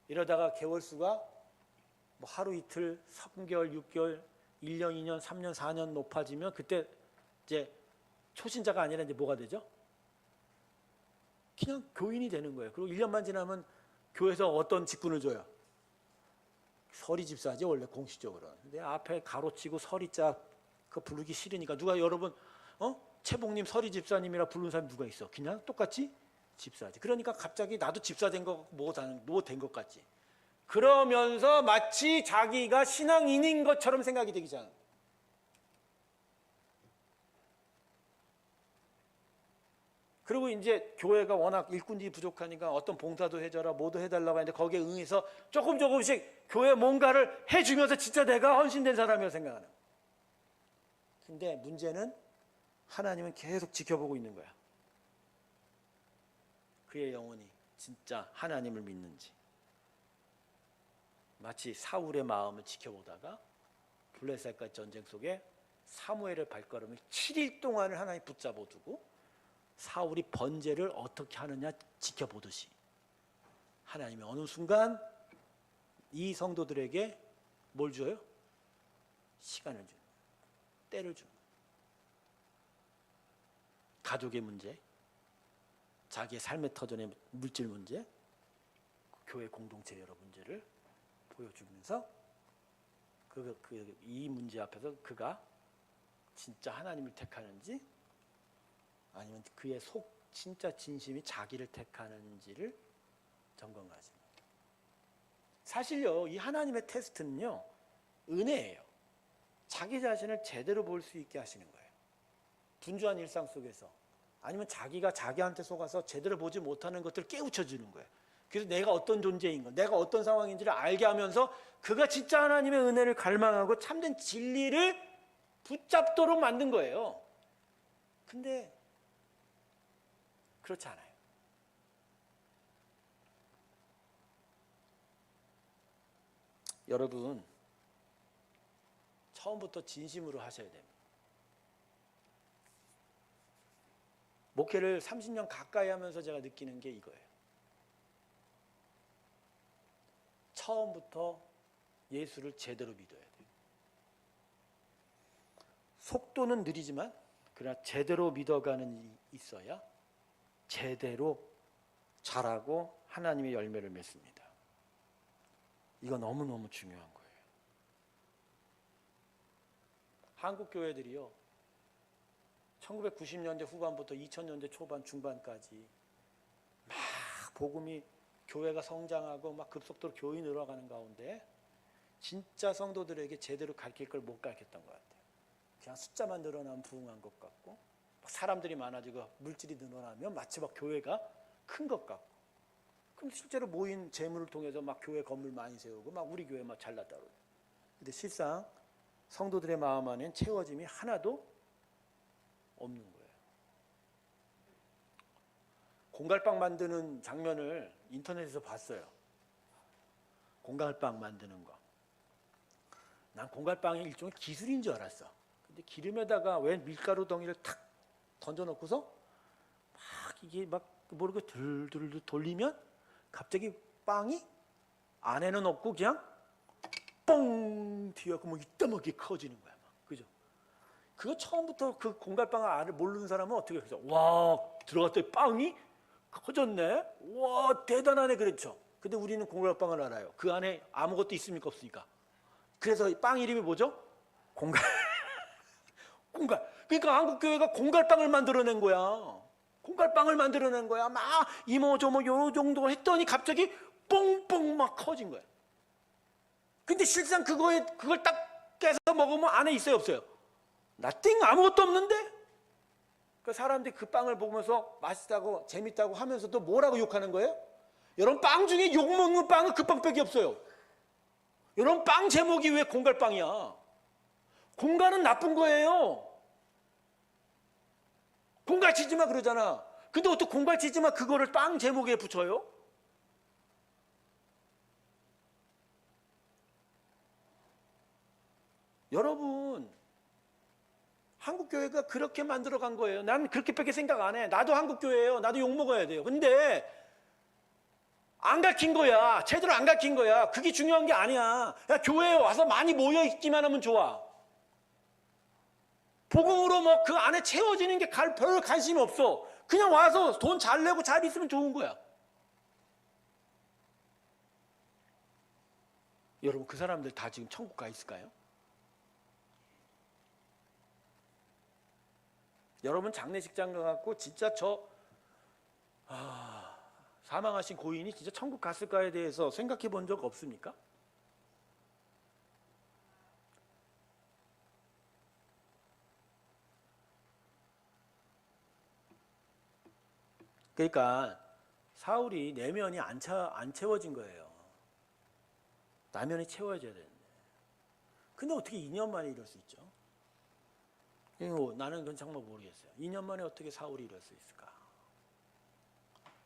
이러다가 개월수가 뭐 하루 이틀, 3개월, 6개월, 1년, 2년, 3년, 4년 높아지면 그때 이제 초신자가 아니라 이제 뭐가 되죠? 그냥 교인이 되는 거예요. 그리고 1년만 지나면 교회에서 어떤 직분을 줘요? 서리 집사지 원래 공식적으로. 근데 앞에 가로치고 서리자 그 부르기 싫으니까 누가 여러분 최복님 서리 집사님이라 부르는 사람이 누가 있어? 그냥 똑같이 집사지. 그러니까 갑자기 나도 집사 된 거 뭐 된 것 같지. 그러면서 마치 자기가 신앙인인 것처럼 생각이 되기 시작해요. 그리고 이제 교회가 워낙 일꾼들이 부족하니까 어떤 봉사도 해줘라 뭐도 해달라고 하는데 거기에 응해서 조금씩 교회 뭔가를 해주면서 진짜 내가 헌신된 사람이라고 생각하는 거예요. 근데 문제는 하나님은 계속 지켜보고 있는 거야. 그의 영혼이 진짜 하나님을 믿는지. 마치 사울의 마음을 지켜보다가 블레셋과 전쟁 속에 사무엘의 발걸음을 7일 동안을 하나님이 붙잡아 두고 사울이 번제를 어떻게 하느냐 지켜보듯이 하나님이 어느 순간 이 성도들에게 뭘 줘요? 시간을 주는 거예요. 때를 주는 거예요. 가족의 문제, 자기의 삶의 터전의 물질 문제, 교회 공동체 여러 문제를 보여주면서 이 문제 앞에서 그가 진짜 하나님을 택하는지 아니면 그의 진짜 진심이 자기를 택하는지를 점검하십니다. 사실요, 이 하나님의 테스트는요, 은혜예요. 자기 자신을 제대로 볼 수 있게 하시는 거예요. 분주한 일상 속에서 아니면 자기가 자기한테 속아서 제대로 보지 못하는 것들을 깨우쳐 주는 거예요. 그래서 내가 어떤 존재인 거, 내가 어떤 상황인지를 알게 하면서 그가 진짜 하나님의 은혜를 갈망하고 참된 진리를 붙잡도록 만든 거예요. 근데 그렇지 않아요. 여러분, 처음부터 진심으로 하셔야 됩니다. 목회를 30년 가까이 하면서 제가 느끼는 게 이거예요. 처음부터 예수를 제대로 믿어야 돼요. 속도는 느리지만 그러나 제대로 믿어가는 일이 있어야 제대로 자라고 하나님의 열매를 맺습니다. 이거 너무너무 중요한 거예요. 한국 교회들이요, 1990년대 후반부터 2000년대 초반 중반까지 막 복음이 교회가 성장하고 막 급속도로 교인이 늘어가는 가운데 진짜 성도들에게 제대로 가르칠 걸 못 가르쳤던 것 같아요. 그냥 숫자만 늘어나면 부흥한 것 같고 사람들이 많아지고 물질이 늘어나면 마치 막 교회가 큰 것 같고, 그럼 실제로 모인 재물을 통해서 막 교회 건물 많이 세우고 막 우리 교회 막 잘났다 그러죠. 근데 실상 성도들의 마음 안에는 채워짐이 하나도 없는 거예요. 공갈빵 만드는 장면을 인터넷에서 봤어요. 공갈빵 만드는 거. 난 공갈빵이 일종의 기술인 줄 알았어. 근데 기름에다가 왜 밀가루 덩이를 탁 던져놓고서 이게 막 모르게 들들 돌리면 갑자기 빵이 안에는 없고 그냥 뻥 튀어갖고 뭐 이따먹게 커지는 거야. 막. 그죠? 그거 처음부터 그 공갈빵 알을 모르는 사람은 어떻게 해서 와 들어갔더니 빵이 커졌네. 와 대단하네 그랬죠. 근데 우리는 공갈빵을 알아요. 그 안에 아무것도 있습니까 없습니까? 그래서 빵 이름이 뭐죠? 공갈. 공갈. 그러니까 한국 교회가 공갈빵을 만들어낸 거야. 공갈빵을 만들어낸 거야. 막 이모저모 요 정도 했더니 갑자기 뽕뽕 막 커진 거야. 근데 실상 그걸 딱 깨서 먹으면 안에 있어요 없어요? 나띵 아무것도 없는데? 그 사람들이 그 빵을 보면서 맛있다고 재밌다고 하면서도 뭐라고 욕하는 거예요? 여러분 빵 중에 욕먹는 빵은 그 빵밖에 없어요. 여러분 빵 제목이 왜 공갈빵이야? 공갈은 나쁜 거예요. 공갈 치지 마 그러잖아. 근데 어떻게 공갈 치지 마 그거를 빵 제목에 붙여요? 여러분 한국교회가 그렇게 만들어간 거예요. 난 그렇게밖에 생각 안 해. 나도 한국교회예요. 나도 욕먹어야 돼요. 근데 안 가르친 거야. 제대로 안 가르친 거야. 그게 중요한 게 아니야. 야, 교회에 와서 많이 모여 있기만 하면 좋아. 복음으로 뭐 그 안에 채워지는 게 별 관심이 없어. 그냥 와서 돈 잘 내고 잘 있으면 좋은 거야. 여러분 그 사람들 다 지금 천국 가 있을까요? 여러분 장례식장 가갖고 진짜 사망하신 고인이 진짜 천국 갔을까에 대해서 생각해 본 적 없습니까? 그러니까 사울이 내면이 안 채워진 거예요. 나면이 채워져야 되는데. 근데 어떻게 2년 만에 이럴 수 있죠? 나는 그건 정말 모르겠어요. 2년 만에 어떻게 사울이 이럴 수 있을까?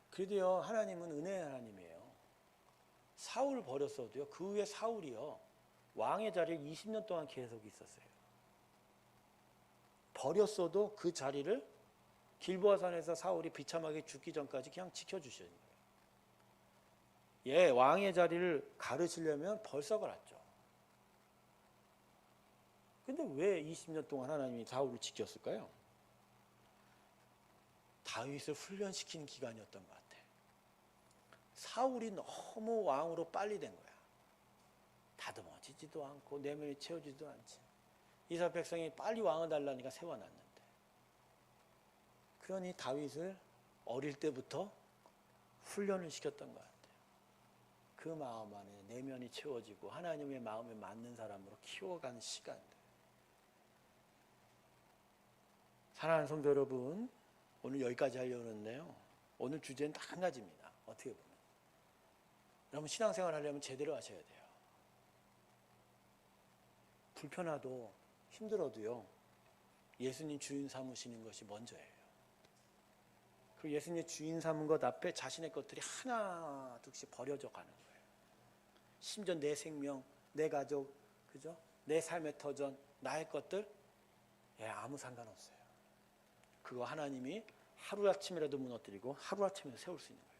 그래도요 하나님은 은혜의 하나님이에요. 사울 버렸어도요 그 후에 사울이요 왕의 자리에 20년 동안 계속 있었어요. 버렸어도 그 자리를 길보아산에서 사울이 비참하게 죽기 전까지 그냥 지켜주시는 거예요. 예, 왕의 자리를 가르치려면 벌써 갈았죠. 근데 왜 20년 동안 하나님이 사울을 지켰을까요? 다윗을 훈련시키는 기간이었던 것 같아. 사울이 너무 왕으로 빨리 된 거야. 다듬어지지도 않고 내면이 채워지지도 않지. 이스라엘 백성이 빨리 왕을 달라니까 세워놨는데. 그러니 다윗을 어릴 때부터 훈련을 시켰던 것 같아요. 그 마음 안에 내면이 채워지고 하나님의 마음에 맞는 사람으로 키워가는 시간들. 사랑하는 성도 여러분, 오늘 여기까지 하려고 하는데요. 오늘 주제는 딱 한 가지입니다. 어떻게 보면. 여러분 신앙생활 하려면 제대로 하셔야 돼요. 불편하도 힘들어도요. 예수님 주인 삼으시는 것이 먼저예요. 그 예수님의 주인 삼은 것 앞에 자신의 것들이 하나 둘씩 버려져 가는 거예요. 심지어 내 생명, 내 가족, 그죠? 내 삶의 터전, 나의 것들 아무 상관없어요. 그거 하나님이 하루아침이라도 무너뜨리고 하루아침에 세울 수 있는 거예요.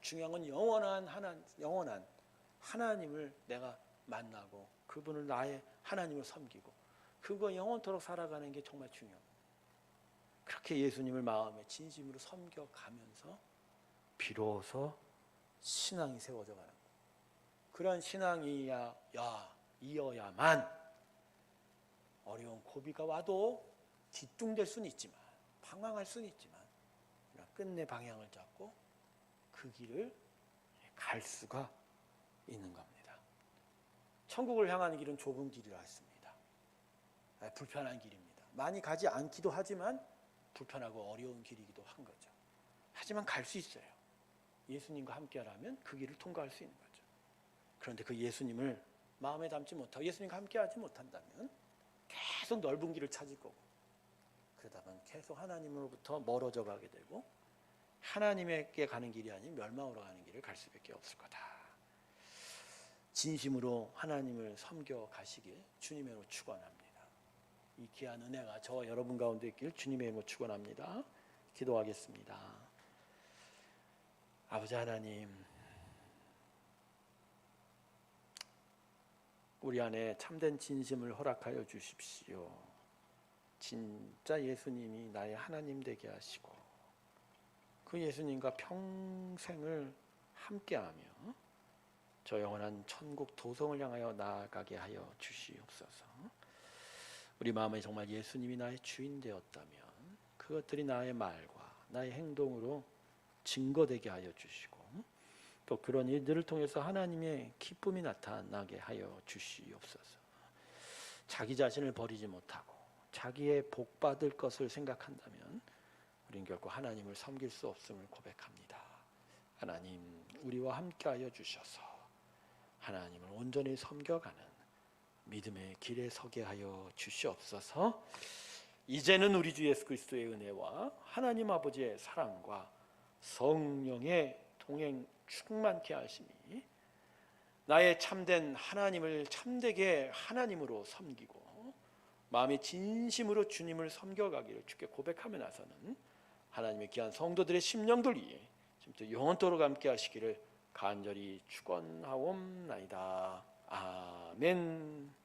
중요한 건 영원한 하나님을 내가 만나고 그분을 나의 하나님을 섬기고 그거 영원토록 살아가는 게 정말 중요합니다. 그렇게 예수님을 마음에 진심으로 섬겨가면서 비로소 신앙이 세워져 가는 거예요. 그런 신앙이어야만 어려운 고비가 와도 뒤뚱될 수는 있지만 방황할 수는 있지만 끝내 방향을 잡고 그 길을 갈 수가 있는 겁니다. 천국을 향하는 길은 좁은 길이라 했습니다. 불편한 길입니다. 많이 가지 않기도 하지만 불편하고 어려운 길이기도 한 거죠. 하지만 갈 수 있어요. 예수님과 함께하라면 그 길을 통과할 수 있는 거죠. 그런데 그 예수님을 마음에 담지 못하고 예수님과 함께하지 못한다면 계속 넓은 길을 찾을 거고 그러다 보면 계속 하나님으로부터 멀어져 가게 되고 하나님에게 가는 길이 아닌 멸망으로 가는 길을 갈 수밖에 없을 거다. 진심으로 하나님을 섬겨 가시길 주님의 이름으로 축원합니다. 이 귀한 은혜가 저와 여러분 가운데 있길 주님의 이름으로 축원합니다. 기도하겠습니다. 아버지 하나님, 우리 안에 참된 진심을 허락하여 주십시오. 진짜 예수님이 나의 하나님 되게 하시고 그 예수님과 평생을 함께하며 저 영원한 천국 도성을 향하여 나아가게 하여 주시옵소서. 우리 마음에 정말 예수님이 나의 주인 되었다면 그것들이 나의 말과 나의 행동으로 증거되게 하여 주시고 또 그런 일들을 통해서 하나님의 기쁨이 나타나게 하여 주시옵소서. 자기 자신을 버리지 못하고 자기의 복 받을 것을 생각한다면 우린 결코 하나님을 섬길 수 없음을 고백합니다. 하나님, 우리와 함께하여 주셔서 하나님을 온전히 섬겨가는 믿음의 길에 서게 하여 주시옵소서. 이제는 우리 주 예수 그리스도의 은혜와 하나님 아버지의 사랑과 성령의 동행 충만케 하심이 나의 참된 하나님을 참되게 하나님으로 섬기고 마음의 진심으로 주님을 섬겨가기를 주께 고백하며 나서는 하나님의 귀한 성도들의 심령들 위에 지금부터 영원토록 함께 하시기를 간절히 축원하옵나이다. 아멘.